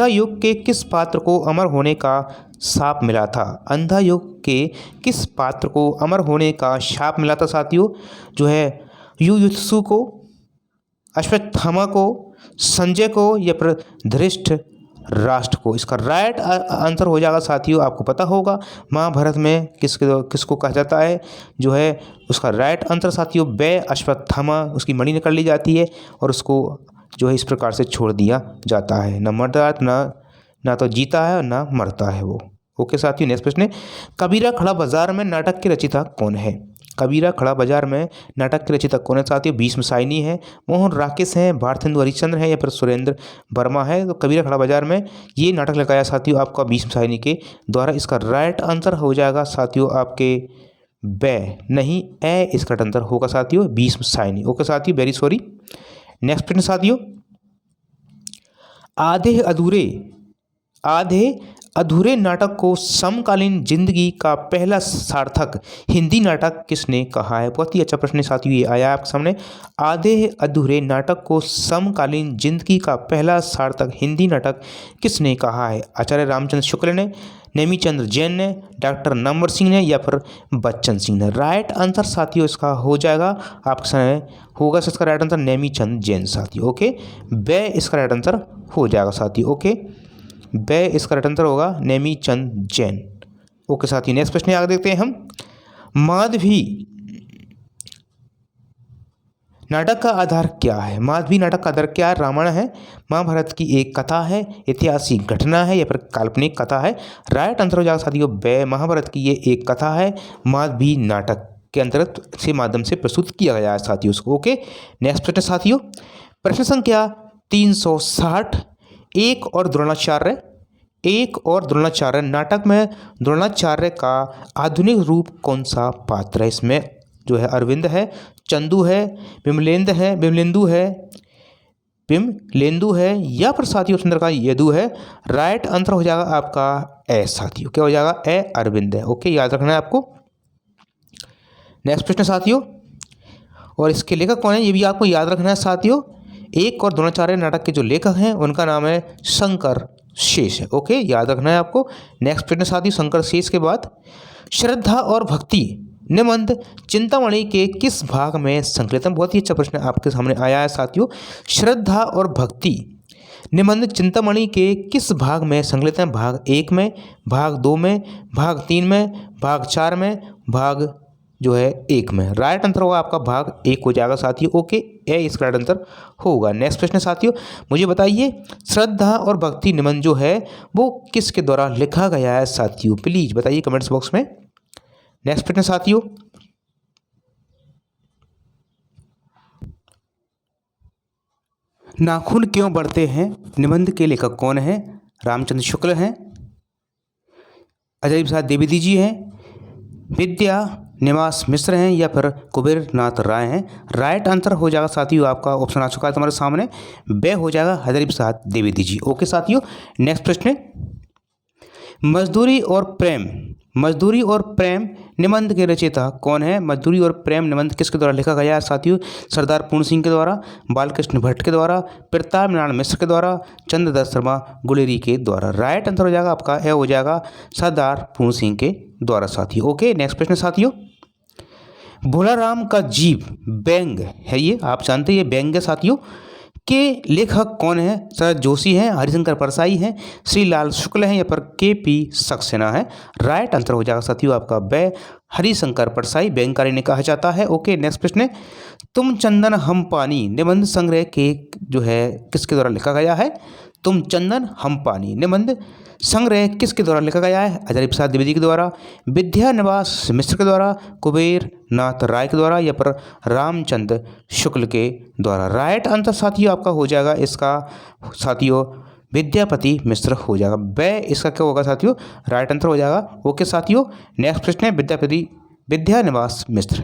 युग के किस पात्र को अमर होने का शाप मिला था? अंधा युग के किस पात्र को अमर होने का शाप मिला था साथियों? जो है युयुत्सु को, अश्वत्थामा को, संजय को या फिर धृष्ट राष्ट्र को? इसका राइट आंसर हो जाएगा साथियों, आपको पता होगा महाभारत में किसको कहा जाता है जो है उसका राइट आंसर साथियों वे अश्वत्थामा, उसकी मणि निकाल ली जाती है और उसको जो है इस प्रकार से छोड़ दिया जाता है, न मरता ना तो जीता है और ना मरता है वो। ओके साथियों, नेक्स्ट प्रश्न है, कबीरा खड़ा बाजार में नाटक के रचयिता कौन है? कबीरा खड़ा बाजार में नाटक के रचयिता कौन है साथियों? भीष्म साइनी है, मोहन राकेश है, भारतेंदु हरिश्चंद्र है या फिर सुरेंद्र वर्मा है? तो कबीरा खड़ा बाजार में ये नाटक लगाया साथियों आपका भीष्म साइनी के द्वारा। इसका राइट आंसर हो जाएगा साथियों आपके बै नहीं ए इसका आंसर होगा साथियों भीष्म साइनी। ओके साथियों, वेरी सॉरी। नेक्स्ट प्रश्न साथियों, आधे अधूरे नाटक को समकालीन जिंदगी का पहला सार्थक हिंदी नाटक किसने कहा है? बहुत ही अच्छा प्रश्न साथियों ये आया आपके सामने। आधे अधूरे नाटक को समकालीन जिंदगी का पहला सार्थक हिंदी नाटक किसने कहा है? आचार्य रामचंद्र शुक्ल ने, नेमीचंद्र जैन ने, डॉक्टर नंबर सिंह ने या फिर बच्चन सिंह ने? राइट आंसर साथियों इसका हो जाएगा आपके सामने होगा इसका राइट आंसर नेमीचंद जैन साथियों। ओके, वे इसका राइट आंसर हो जाएगा साथियों। ओके, वे इसका राइट आंसर होगा नेमीचंद जैन। ओके साथियों, नेक्स्ट प्रश्न आगे देखते हैं हम। माधवी नाटक का आधार क्या है? माधवी नाटक का आधार क्या है? रामायण है, महाभारत की एक कथा है, ऐतिहासिक घटना है या फिर काल्पनिक कथा है? राइट आंसर हो जाएगा साथियों वे महाभारत की ये एक कथा है, माधवी नाटक के अंतर्गत से माध्यम से प्रस्तुत किया गया है साथियों उसको। ओके, नेक्स्ट प्रश्न साथियों, प्रश्न संख्या 360, एक और द्रोणाचार्य नाटक में द्रोणाचार्य का आधुनिक रूप कौन सा पात्र है? इसमें जो है अरविंद है, चंदू है, विमलेंदु है या फिर साथियों सुंदर का यदु है? राइट आंसर हो जाएगा आपका ए साथियों, क्या हो जाएगा ए अरविंद है। ओके, याद रखना है आपको। नेक्स्ट प्रश्न साथियों, और इसके लेखक कौन है ये भी आपको याद रखना है साथियों। एक और द्रोणाचार्य नाटक के जो लेखक हैं उनका नाम है शंकर शेष है। ओके, याद रखना है आपको। नेक्स्ट प्रश्न साथियों, शंकर शेष के बाद श्रद्धा और भक्ति निबंध चिंतामणि के किस भाग में संकलित है? बहुत ही अच्छा प्रश्न आपके सामने आया है साथियों। श्रद्धा और भक्ति निबंध चिंतामणि के किस भाग में संकलित है? भाग 1 में, भाग 2 में, भाग 3 में, भाग 4 में, भाग जो है 1 में। राइट आंसर होगा आपका भाग 1 हो जाएगा साथियों। ओके, ए इसका राइट आंसर होगा। नेक्स्ट प्रश्न साथियों, मुझे बताइए श्रद्धा और भक्ति निबंध जो है वो किसके द्वारा लिखा गया है साथियों? प्लीज बताइए कमेंट्स बॉक्स में। नेक्स्ट प्रश्न साथियों, नाखून क्यों बढ़ते हैं निबंध के लेखक कौन है? रामचंद्र शुक्ल हैं, अजय प्रसाद द्विवेदी जी हैं, विद्या निवास मिश्र हैं या फिर कुबेर नाथ राय हैं? राइट आंसर हो जाएगा साथियों आपका, ऑप्शन आ चुका है तुम्हारे सामने, वे हो जाएगा हजारी प्रसाद द्विवेदी जी। ओके साथियों, नेक्स्ट प्रश्न, मजदूरी और प्रेम निबंध के रचयिता कौन है? मजदूरी और प्रेम निबंध किसके द्वारा लिखा गया है साथियों? सरदार पूर्ण सिंह के द्वारा, बालकृष्ण भट्ट के द्वारा, प्रताप नारायण मिश्र के द्वारा, चंद्रदत्त शर्मा गुलेरी के द्वारा। राइट आंसर हो जाएगा आपका ए हो जाएगा सरदार पूर्ण सिंह के द्वारा साथियों। ओके, नेक्स्ट प्रश्न साथियों, भोला राम का जीव व्यंग है, ये आप जानते हैं व्यंग है साथियों, के लेखक कौन है? शरद जोशी हैं, हरिशंकर परसाई हैं, श्रीलाल शुक्ल हैं या फिर के.पी. सक्सेना है? राइट आंसर हो जाएगा साथियों आपका बै हरिशंकर परसाई व्यंगकारी ने कहा जाता है। ओके, नेक्स्ट प्रश्न है, तुम चंदन हम पानी निबंध संग्रह के जो है किसके द्वारा लिखा गया है? तुम चंदन हम पानी निबंध संग्रह किसके द्वारा लिखा गया है? आचार्य प्रसाद द्विवेदी के द्वारा, विद्या निवास मिश्र के द्वारा, कुबेर नाथ राय के द्वारा या फिर रामचंद्र शुक्ल के द्वारा? राइट आंसर साथियों आपका हो जाएगा इसका साथियों विद्यापति मिश्र हो जाएगा। वे इसका क्या होगा साथियों? राइट आंसर हो जाएगा। ओके साथियों, नेक्स्ट प्रश्न है विद्या निवास मिश्र।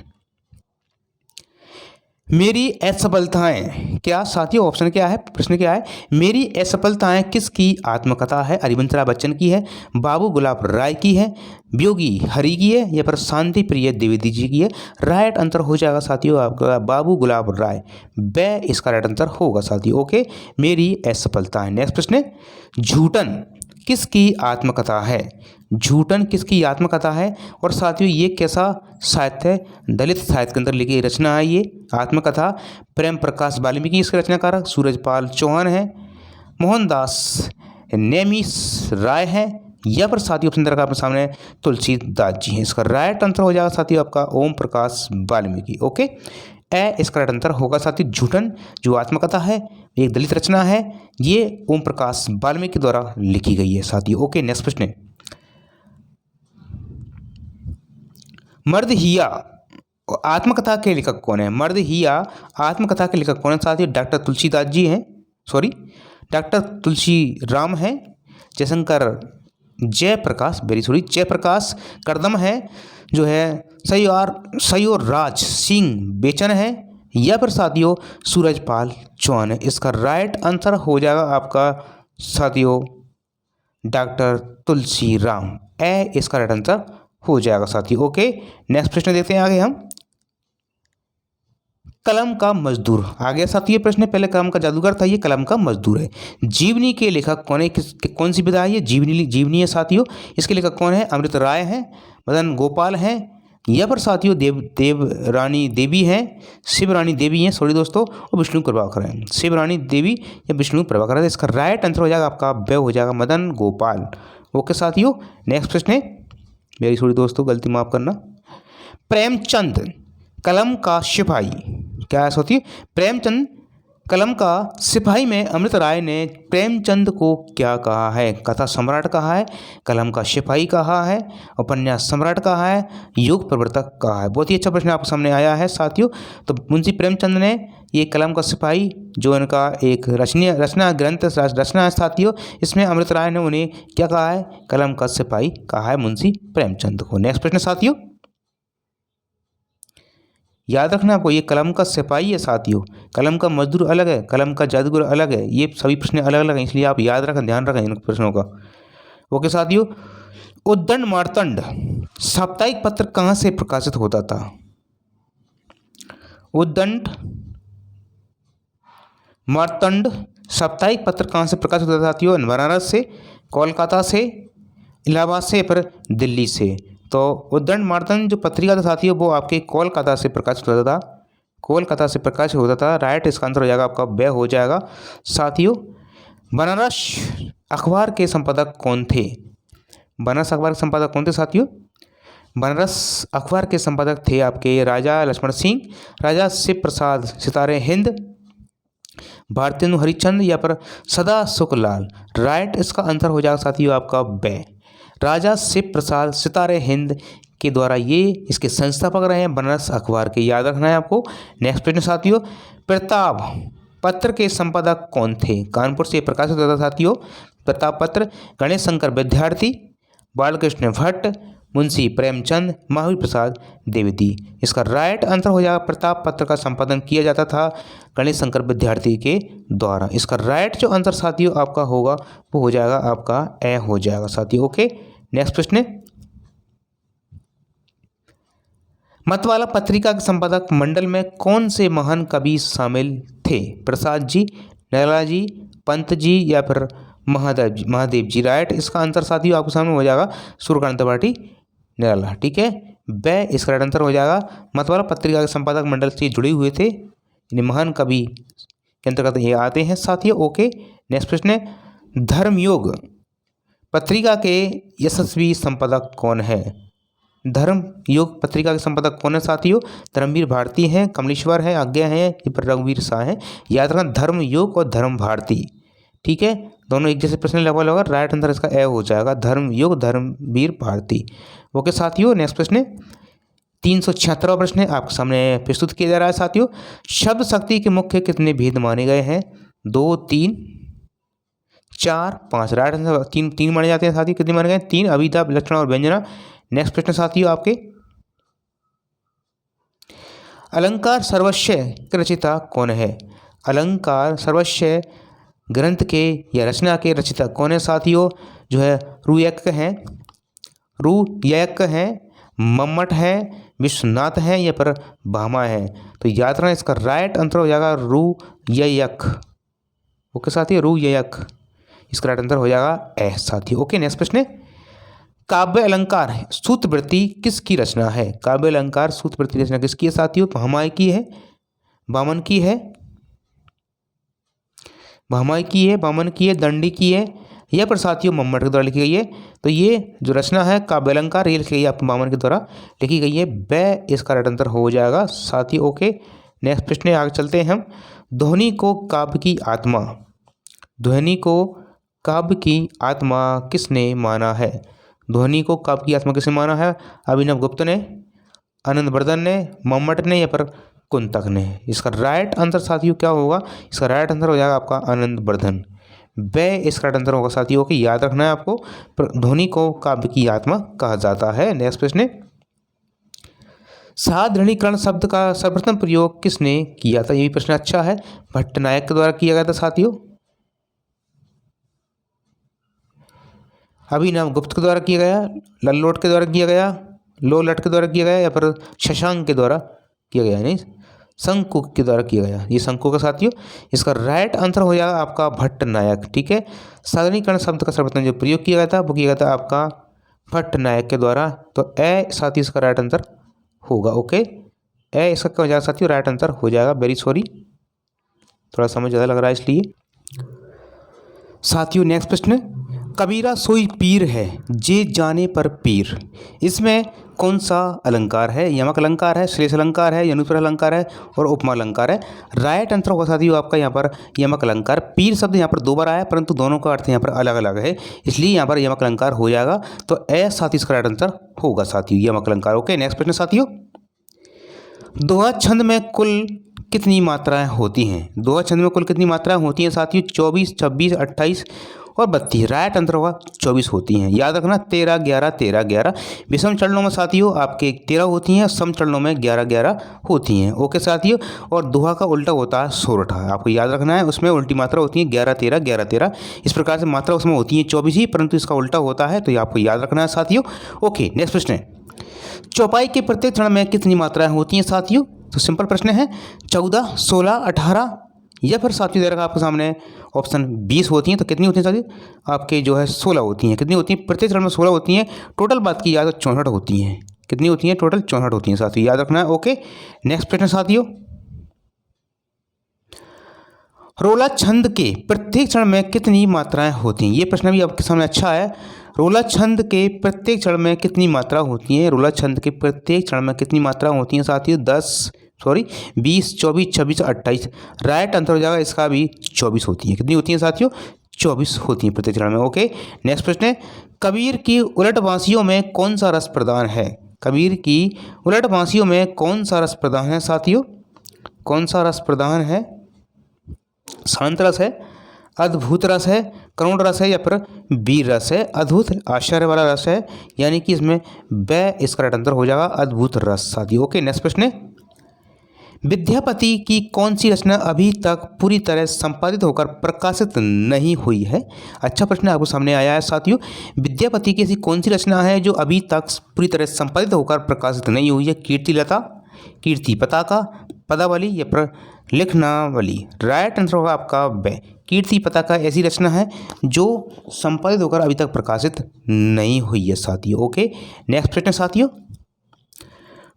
मेरी असफलताएं क्या साथियों? ऑप्शन क्या है, प्रश्न क्या है? मेरी असफलताएं किसकी आत्मकथा है? हरिवंश राय बच्चन की है, बाबू गुलाब राय की है, वियोगी हरि की है या फिर शांति प्रिय द्विवेदी जी की है? राइट आंसर हो जाएगा साथियों आपका बाबू गुलाब राय, वे इसका राइट आंसर होगा साथियों। ओके, मेरी असफलताएं। नेक्स्ट प्रश्न है, झूठन किसकी आत्मकथा है? झूठन किसकी आत्मकथा है? और साथियों ये कैसा साहित्य है? दलित साहित्य के अंदर लिखी रचना है ये आत्मकथा। प्रेम प्रकाश वाल्मीकि इसके रचनाकार, सूरजपाल चौहान है, मोहनदास नेमिस राय है या फिर साथियों ऑप्शन रखा आपके सामने तुलसीदास जी हैं? इसका राइट आंसर हो जाएगा साथियों आपका ओम प्रकाश वाल्मीकि। ओके, ए इसका राइट आंसर होगा साथियों झूठन जो आत्मकथा है एक दलित रचना है, ये ओम प्रकाश वाल्मीकि द्वारा लिखी गई है साथियों। ओके, नेक्स्ट प्रश्न है, मर्द हिया आत्मकथा के लेखक कौन है? मर्द हिया आत्मकथा के लेखक कौन है साथियों? डॉक्टर तुलसीदास जी हैं, डॉक्टर तुलसी राम हैं, जयप्रकाश करदम है जो है सयोर राज सिंह बेचन है या फिर साथियों सूरजपाल चौहान है? इसका राइट आंसर हो जाएगा आपका साथियों डॉक्टर तुलसी राम, ए इसका राइट आंसर हो जाएगा साथियों। ओके, नेक्स्ट प्रश्न देखते हैं आगे हम, कलम का मजदूर आ गया साथियों ये प्रश्न, पहले कलम का जादूगर था, ये कलम का मजदूर है। जीवनी के लेखक कौन है? कौन सी विधा है ये? जीवनी है साथियों। इसके लेखक कौन है? अमृत राय हैं, मदन गोपाल हैं या फिर साथियों देवरानी देवी हैं, शिवरानी देवी हैं सॉरी दोस्तों, और विष्णु प्रभाकर हैं। शिवरानी देवी या विष्णु प्रभाकर है? इसका राइट आंसर हो जाएगा आपका वे हो जाएगा मदन गोपाल। ओके साथियों, नेक्स्ट प्रश्न है, मेरी सॉरी दोस्तों गलती माफ करना, प्रेमचंद कलम का सिपाही क्या है साथियों? प्रेमचंद कलम का सिपाही में अमृत राय ने प्रेमचंद को क्या कहा है? कथा सम्राट कहा है, कलम का सिपाही कहा है, उपन्यास सम्राट कहा है, युग प्रवर्तक कहा है? बहुत ही अच्छा प्रश्न आपके सामने आया है साथियों। तो मुंशी प्रेमचंद ने ये कलम का सिपाही जो इनका एक रचना ग्रंथ रचना है साथियों, इसमें अमृत राय ने उन्हें क्या कहा है? कलम का सिपाही कहा है मुंशी प्रेमचंद को। नेक्स्ट प्रश्न साथियों, याद रखना आपको ये कलम का सिपाही है साथियों, कलम का मजदूर अलग है, कलम का जादूगर अलग है, ये सभी प्रश्न अलग अलग हैं, इसलिए आप याद रखें ध्यान रखें इन प्रश्नों का। ओके साथियों, उद्दंड मार्तंड साप्ताहिक पत्र कहाँ से प्रकाशित होता था? उद्दंड मार्तंड साप्ताहिक पत्र कहाँ से प्रकाशित होता है साथियों? बनारस से, कोलकाता से, इलाहाबाद से, पर दिल्ली से। तो उद्दंड मार्तंड जो पत्रिका था साथियों वो आपके कोलकाता से प्रकाशित होता था, कोलकाता से प्रकाशित होता था। राइट, इसका आंसर हो जाएगा आपका ब हो जाएगा साथियों। बनारस अखबार के संपादक कौन थे? बनारस अखबार के संपादक कौन थे साथियों? बनारस अखबार के संपादक थे आपके राजा लक्ष्मण सिंह, राजा शिव प्रसाद, सितारे हिंद, भारतेंदु हरिश्चंद्र या पर सदा सुखलाल। राइट, इसका आंसर हो जाएगा साथियों आपका ब। राजा शिव प्रसाद सितारे हिंद के द्वारा ये इसके संस्थापक रहे हैं बनारस अखबार के, याद रखना है आपको। नेक्स्ट प्रश्न साथियों, प्रताप पत्र के संपादक कौन थे? कानपुर से प्रकाशित होता था साथियों प्रताप पत्र। गणेश शंकर विद्यार्थी, बालकृष्ण भट्ट, मुंशी प्रेमचंद, महावीर प्रसाद द्विवेदी। इसका राइट आंसर हो जाएगा प्रताप पत्र का संपादन किया जाता था गणेश शंकर विद्यार्थी के द्वारा। इसका राइट जो आंसर साथियों आपका होगा वो हो जाएगा आपका ए हो जाएगा साथियों। ओके, नेक्स्ट प्रश्न, मतवाला पत्रिका के संपादक मंडल में कौन से महान कवि शामिल थे? प्रसाद जी, नैला जी, पंत जी या फिर महादेव जी। राइट, इसका आंसर साथियों आपके सामने हो जाएगा सूर्यकांत त्रिपाठी, निराला। ठीक है, ब इसका राइट आंसर हो जाएगा। मतवाला पत्रिका के संपादक मंडल से जुड़े हुए थे, यानी महान कवि के अंतर्गत ये आते हैं साथियों। ओके, नेक्स्ट प्रश्न है, धर्मयोग पत्रिका के यशस्वी संपादक कौन है? धर्म योग पत्रिका के संपादक कौन है साथियों? धर्मवीर भारती हैं, कमलेश्वर है, आज्ञा है या फिर रघुवीर शाह है। याद रखना धर्म योग और धर्म भारती। ठीक है, दोनों एक जैसे प्रश्न लगभग होगा। राइट आंसर इसका ए हो जाएगा, धर्म योग धर्मवीर भारती। ओके साथियों, नेक्स्ट प्रश्न 376वां प्रश्न है आपके सामने प्रस्तुत किया जा रहा है साथियों। शब्द शक्ति के मुख्य कितने भेद माने गए हैं? 2, 3, 4, 5। राइट आंसर तीन माने जाते हैं साथियों। कितने माने गए? 3, अभिधा, विलक्षण और व्यंजना। नेक्स्ट प्रश्न साथियों आपके, अलंकार सर्वस्व के रचयिता कौन है? अलंकार सर्वस्व ग्रंथ के या रचना के रचयिता कौन है साथियों? जो है रुयक हैं, मम्मट है, विश्वनाथ है या पर भामा है। तो याद रखना इसका राइट आंसर हो जाएगा रुयक। ओके साथियों, रुयक इसका राइट आंसर हो जाएगा ए साथियों। ओके, नेक्स्ट प्रश्न, काव्य अलंकार सूत्रवृत्ति किसकी रचना है? काव्य अलंकार सूत्रवृत्ति रचना किसकी है साथियों? भामाई की है, बामन की है, बामन की है, दंडी की है या पर साथियों मम्मट के द्वारा लिखी गई है। तो ये जो रचना है काव्य अलंकार ये लिखी गई है आपको बामन के द्वारा लिखी गई है। ब इसका राइट आंसर हो जाएगा साथियों। ओके, नेक्स्ट प्रश्न आगे चलते हैं हम। ध्वनि को काव्य की आत्मा किसने माना है? ध्वनि को काव्य की आत्मा किसने माना है? अभिनव गुप्त ने, आनंदवर्धन ने, मम्मट ने या पर कुंतक ने। इसका राइट आंसर साथियों क्या होगा? इसका राइट आंसर हो जाएगा आपका आनंदवर्धन। ब इसका राइट आंसर होगा साथियों कि याद रखना है आपको, ध्वनि को काव्य की आत्मा कहा जाता है। नेक्स्ट प्रश्न, साधारणीकरण शब्द का सर्वप्रथम प्रयोग किसने किया था? ये भी प्रश्न अच्छा है। भट्टनायक के द्वारा किया गया था साथियों, अभिनव गुप्त के द्वारा किया गया, लल्लोट के द्वारा किया गया, लोलट के द्वारा किया गया या फिर शशांक के द्वारा किया गया, नहीं शंकु के द्वारा किया गया। ये शंकु का साथियों इसका राइट आंसर हो जाएगा आपका भट्टनायक। ठीक है, साधारणीकरण शब्द का सर्वप्रथम जो प्रयोग किया गया था वो किया गया था आपका भट्टनायक के द्वारा। तो ए साथियों इसका राइट आंसर होगा। ओके, ए इसका क्या हो जाएगा साथियों? राइट आंसर हो जाएगा। वेरी सॉरी, थोड़ा समय ज़्यादा लग रहा है इसलिए। साथियों नेक्स्ट प्रश्न, कबीरा सोई पीर है जे जाने पर पीर, इसमें कौन सा अलंकार है? यमक अलंकार है, श्लेष अलंकार है, अनुस्वर अलंकार है और उपमा अलंकार है। राइट आंसर होगा साथियों आपका यहाँ पर यमक अलंकार। पीर शब्द यहाँ पर 2 बार आया परंतु दोनों का अर्थ यहाँ पर अलग अलग है, इसलिए यहाँ पर यमक अलंकार हो जाएगा। तो ए साथियों इसका राइट आंसर होगा साथियों यमक अलंकार। ओके, नेक्स्ट प्रश्न साथियों, दोहा छंद में कुल कितनी मात्राएं होती हैं? दोहा छंद में कुल कितनी मात्राएं होती हैं साथियों? 24, 26, 28 और 32। राइट आंसर होगा 24 होती हैं। याद रखना 13, 11, 13, 11। विषम चरणों में साथियों आपके 13 होती हैं, सम चरणों में 11, 11 होती हैं। ओके साथियों, और दोहा का उल्टा होता है सोरठा, आपको याद रखना है। उसमें उल्टी मात्रा होती है 11, 13, 11, 13। इस प्रकार से मात्रा उसमें होती है 24 ही, परंतु इसका उल्टा होता है, तो ये आपको याद रखना है साथियों। ओके, नेक्स्ट प्रश्न है, चौपाई के प्रत्येक चरण में कितनी मात्राएं होती हैं साथियों? तो सिंपल प्रश्न है 14, 16, 18 या फिर साथियों दे रखा आपके सामने ऑप्शन 20 होती हैं, तो कितनी होती हैं साथियों आपके जो है 16 होती हैं। कितनी होती हैं? प्रत्येक चरण में 16 होती हैं। टोटल बात की जाए तो 64 होती हैं। कितनी होती हैं? टोटल 64 होती हैं साथियों, याद रखना है। ओके, नेक्स्ट प्रश्न साथियों, रोला छंद के प्रत्येक चरण में कितनी मात्राएं होती हैं? ये प्रश्न भी आपके सामने अच्छा है। रोला छंद के प्रत्येक चरण में कितनी मात्रा होती हैं? रोला छंद के प्रत्येक चरण में कितनी मात्रा होती हैं साथियों? 20, 24, 26, 28। राइट आंसर हो जाएगा इसका भी 24 होती हैं। कितनी होती हैं साथियों? 24 होती हैं प्रत्येक चरण में। ओके, नेक्स्ट प्रश्न है, कबीर की उलट बांसियों में कौन सा रस प्रदान है? कबीर की उलट बांसियों में कौन सा रस प्रदान है साथियों? कौन सा रस प्रदान है? शांत रस है, अद्भुत रस है, करुण रस है, या फिर वीर रस है? अद्भुत आश्चर्य वाला रस है, यानी कि इसमें ब इसका राइट आंसर हो जाएगा अद्भुत रस साथियों। ओके, नेक्स्ट प्रश्न है, विद्यापति की कौन सी रचना अभी तक पूरी तरह संपादित होकर प्रकाशित नहीं हुई है? अच्छा प्रश्न आपको सामने आया है साथियों। विद्यापति की ऐसी कौन सी रचना है जो अभी तक पूरी तरह संपादित होकर प्रकाशित नहीं हुई है? कीर्तिलता, कीर्ति पताका, पदावली, या फिर लिखनावली? राइट आंसर होगा आपका ब कीर्ति पताका ऐसी रचना है जो संपादित होकर अभी तक प्रकाशित नहीं हुई है साथियों। ओके, नेक्स्ट प्रश्न साथियों,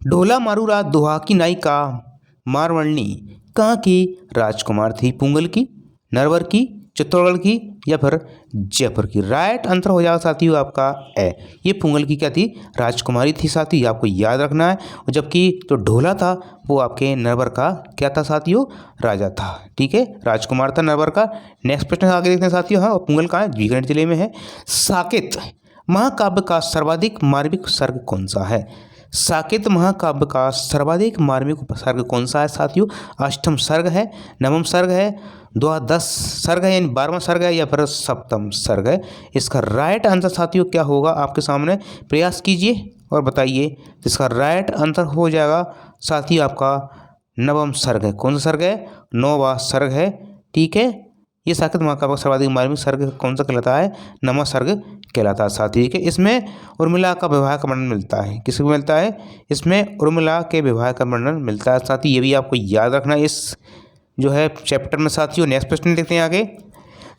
ढोला मारूरा दोहा की नायिका मारवणनी कहाँ की राजकुमार थी? पुंगल की, नरवर की, चित्तौड़गढ़ की, या फिर जयपुर की? राइट आंसर हो जाएगा साथियों आपका ए, ये पुंगल की क्या थी? राजकुमारी थी साथियों, आपको याद रखना है। और जबकि जो ढोला था वो आपके नरवर का क्या था साथियों? राजा था। ठीक है, राजकुमार था नरवर का। नेक्स्ट प्रश्न आगे देखते हैं साथियों। हाँ, और पुंगल कहाँ है? बीकानेर जिले में है। साकेत महाकाव्य का सर्वाधिक मार्मिक सर्ग कौन सा है? साकेत महाकाव्य का सर्वाधिक मार्मिक सर्ग कौन सा है साथियों? अष्टम सर्ग है, नवम सर्ग है, द्वादश सर्ग है यानी 12वां सर्ग है, या फिर सप्तम सर्ग है? इसका राइट आंसर साथियों क्या होगा आपके सामने? प्रयास कीजिए और बताइए। इसका राइट आंसर हो जाएगा साथियों आपका नवम सर्ग है। कौन सा सर्ग है? 9वां सर्ग है। ठीक है, ये साकेत महाकाव्य का सर्वाधिक मार्मिक सर्ग कौन सा कहलाता है? नवा सर्ग कहलाता है साथी। ठीक है, इसमें उर्मिला का विवाह का वर्णन मिलता है। किसको मिलता है? इसमें उर्मिला के विवाह का वर्णन मिलता है साथी, ये भी आपको याद रखना है इस जो है चैप्टर में साथियों। नेक्स्ट प्रश्न देखते हैं आगे,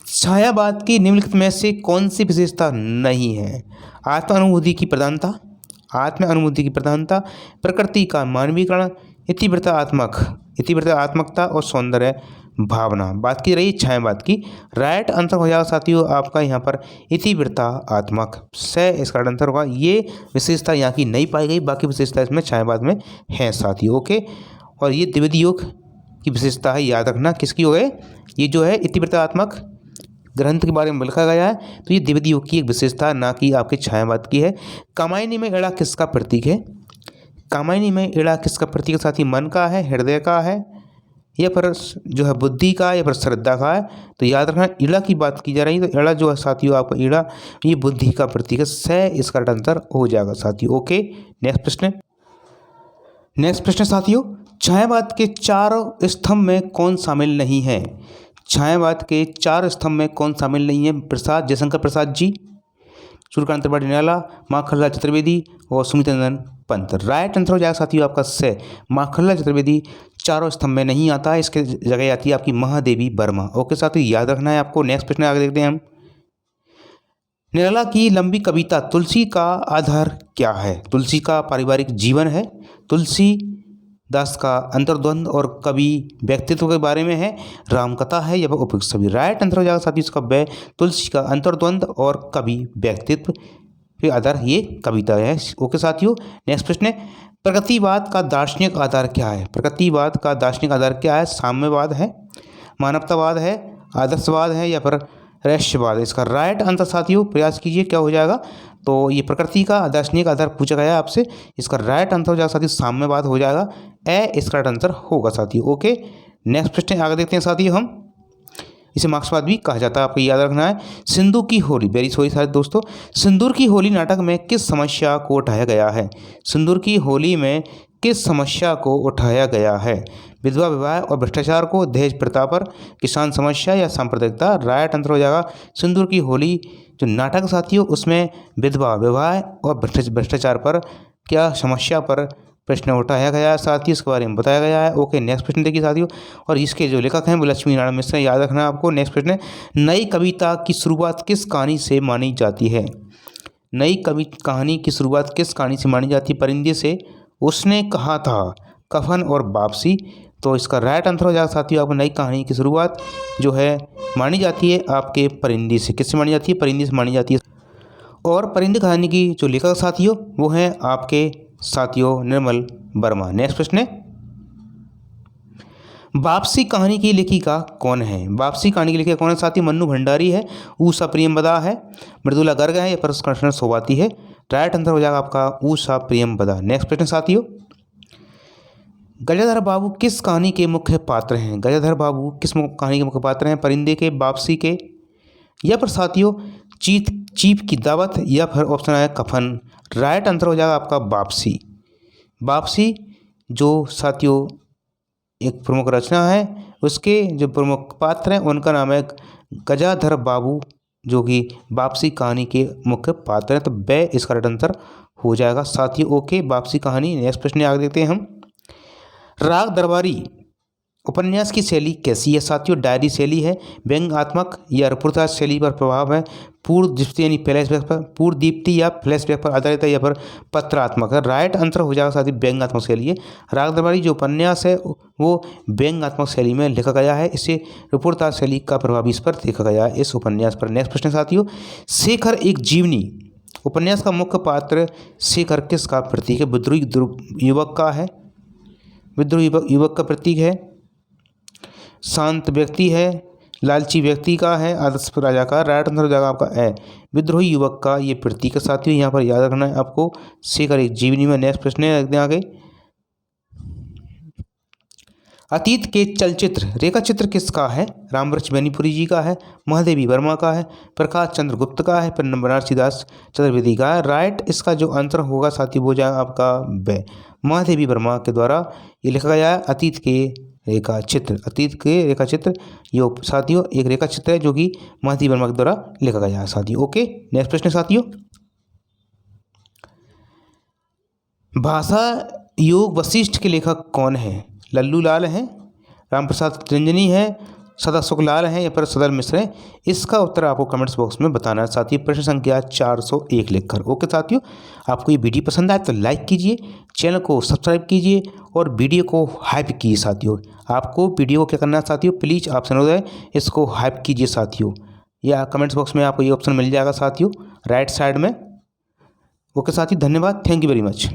छायावाद की निम्नलिखित में से कौन सी विशेषता नहीं है? आत्मानुभूति की प्रधानता, आत्म अनुभूति की प्रधानता, प्रकृति का मानवीकरण, इतिवृत्त आत्मकता और सौंदर्य भावना। बात की रही छायावाद की। राइट आंसर हो जाएगा साथियों आपका यहाँ पर इतिवृत्ता आत्मक से इसका आंसर होगा। ये विशेषता यहाँ की नहीं पाई गई, बाकी विशेषता इसमें छायावाद में है साथियों। ओके, और ये द्विविध योग की विशेषता है, याद रखना। किसकी हो गए? ये जो है इतिवृत्तात्मक ग्रंथ के बारे में लिखा गया है, तो ये द्विविध योग की एक विशेषता, ना कि आपके छायावाद की है। कामायनी में एड़ा किसका प्रतीक है? कामायनी में एड़ा किसका प्रतीक साथी? मन का है, हृदय का है, या फिर जो है बुद्धि का, या फिर श्रद्धा का है? तो याद रखना, ईड़ा की बात की जा रही है, तो ईड़ा जो है साथियों आपका ईड़ा ये बुद्धि का प्रतीक है। से इसका आंसर हो जाएगा साथियों। ओके, नेक्स्ट प्रश्न साथियों, छायावाद के 4 स्तंभ में कौन शामिल नहीं है? छायावाद के 4 स्तंभ में कौन शामिल नहीं है? प्रसाद जयशंकर प्रसाद जी, सूर्यकांत त्रिपाठी निराला, माखनलाल चतुर्वेदी और सुमितनंदन पंत। राइट आंसर हो जाएगा साथियों आपका से। माखनलाल चतुर्वेदी 4 स्तंभ में नहीं आता है, इसके जगह आती है आपकी महादेवी वर्मा। ओके साथियों, याद रखना है आपको। नेक्स्ट प्रश्न आगे देखते हैं हम, निराला की लंबी कविता तुलसी का आधार क्या है? तुलसी का पारिवारिक जीवन है, तुलसी दास का अंतर्द्वंद और कवि व्यक्तित्व के बारे में है, रामकथा है, या उपयुक्त सभी? राइट आंसर हो जाएगा साथियों इसका ब तुलसी का अंतर्द्वंद और कवि व्यक्तित्व के आधार ये कविता है। ओके साथियों, नेक्स्ट प्रश्न है, प्रगतिवाद का दार्शनिक आधार क्या है? प्रगतिवाद का दार्शनिक आधार क्या है? साम्यवाद है, मानवतावाद है, आदर्शवाद है, या फिर रहस्यवाद? इसका राइट आंसर साथियों प्रयास कीजिए, क्या हो जाएगा? तो ये प्रकृति का दार्शनिक आधार पूछा गया है आपसे, इसका राइट आंसर हो जाएगा साथियों साम्यवाद हो जाएगा। ए इसका राइट आंसर होगा साथियों। ओके, नेक्स्ट प्रश्न आगे देखते हैं साथियों हम, इसे मार्क्सवाद भी कहा जाता है, आपको याद रखना है। सिंधु की होली, वेरी सॉरी सारे दोस्तों, सिंदूर की होली नाटक में किस समस्या को उठाया गया है? सिंदूर की होली में किस समस्या को उठाया गया है? विधवा विवाह और भ्रष्टाचार को, दहेज प्रथा पर, किसान समस्या, या सांप्रदायिकता? राइट आंसर हो जाएगा सिंदूर की होली जो नाटक साथियों उसमें विधवा विवाह और भ्रष्टाचार पर क्या समस्या पर प्रश्न उठाया गया है साथियों, इसके बारे में बताया गया है। ओके, नेक्स्ट प्रश्न देखिए साथियों, और इसके जो लेखक हैं वो लक्ष्मी नारायण मिश्र हैं, याद रखना है आपको। नेक्स्ट प्रश्न है, नई कविता की शुरुआत किस कहानी से मानी जाती है? नई कहानी की शुरुआत किस कहानी से मानी जाती है? परिंदे से। उसने कहा था, कफन और वापसी। तो इसका राइट आंसर हो जाएगा साथियों आपको, नई कहानी की शुरुआत जो है मानी जाती है आपके परिंदे से। किससे मानी जाती है? परिंदे से मानी जाती है। और परिंदे कहानी की जो लेखक साथियों वो हैं आपके साथियों निर्मल वर्मा। नेक्स्ट प्रश्न है, वापसी कहानी की लेखिका कौन है? वापसी कहानी की लेखिका कौन है साथियों? मन्नू भंडारी है, ऊषा प्रियमवदा है, मृदुला गर्ग है या परस्करण सोबाती है? राइट आंसर हो जाएगा आपका ऊषा प्रियमवदा। नेक्स्ट प्रश्न साथियों, गजाधर बाबू किस कहानी के मुख्य पात्र हैं? गजाधर बाबू किस कहानी के मुख्य पात्र हैं? परिंदे के, वापसी के, या फिर साथियों चीफ की दावत, या फिर ऑप्शन है कफन? राइट आंसर हो जाएगा आपका वापसी। वापसी जो साथियों एक प्रमुख रचना है, उसके जो प्रमुख पात्र हैं उनका नाम है गजाधर बाबू, जो कि वापसी कहानी के मुख्य पात्र हैं। तो वे इसका राइट आंसर हो जाएगा साथियों। ओके, वापसी कहानी। नेक्स्ट प्रश्न आगे देखते हैं हम, राग दरबारी उपन्यास की शैली कैसी है साथियों? डायरी शैली है, व्यंग्यात्मक या रिपोर्टाज शैली पर प्रभाव है, पूर्व दीप्ति यानी फ्लैशबैक पर, पूर्व दीप्ति या फ्लैशबैक पर आधारित है, या फिर पत्रात्मक है? राइट आंसर हो जाएगा साथियों व्यंग्यात्मक शैली है। राग दरबारी जो उपन्यास है वो व्यंग्यात्मक शैली में लिखा गया है, इससे रिपोर्टाज शैली का प्रभाव इस पर देखा गया है इस उपन्यास पर। नेक्स्ट प्रश्न साथियों, शेखर एक जीवनी उपन्यास का मुख्य पात्र शेखर किसका प्रतीक है? विद्रोही युवक का है, विद्रोही युवक का प्रतीक है, शांत व्यक्ति है, लालची व्यक्ति का है, आदर्श राजा का? राइट आंसर हो जाएगा आपका है विद्रोही युवक का ये प्रतीक है साथियों, यहाँ पर याद रखना है आपको शेखर एक जीवनी में। नेक्स्ट प्रश्न है देखते हैं आगे, अतीत के चलचित्र रेखा चित्र किसका है? रामवृक्ष बेनीपुरी जी का है, महादेवी वर्मा का है, प्रकाश चंद्र गुप्त का है, फिर बनारसी दास चतुर्वेदी का है? राइट इसका जो आंसर होगा साथियों वो जाएगा आपका ब, महादेवी वर्मा के द्वारा ये लिखा गया है अतीत के रेखा चित्र। अतीत के रेखा चित्र ये साथियों एक रेखा चित्र है जो कि महादेवी वर्मा के द्वारा लिखा गया है साथियों। ओके, नेक्स्ट प्रश्न साथियों, भाषा योग वशिष्ठ के लेखक कौन है? लल्लू लाल हैं, राम प्रसाद रंजनी है, सदा सुखलाल हैं, या फिर सदर मिश्र हैं? इसका उत्तर आपको कमेंट्स बॉक्स में बताना है साथियों, प्रश्न संख्या 401 लिखकर। ओके साथियों, आपको ये वीडियो पसंद आए तो लाइक कीजिए, चैनल को सब्सक्राइब कीजिए और वीडियो को हाइप कीजिए साथियों। आपको वीडियो को क्या करना है साथियों, प्लीज़ ऑप्शन हो जाए इसको हाइप कीजिए साथियों, या कमेंट्स बॉक्स में आपको ये ऑप्शन मिल जाएगा साथियों राइट साइड में। ओके साथियों, धन्यवाद, थैंक यू वेरी मच।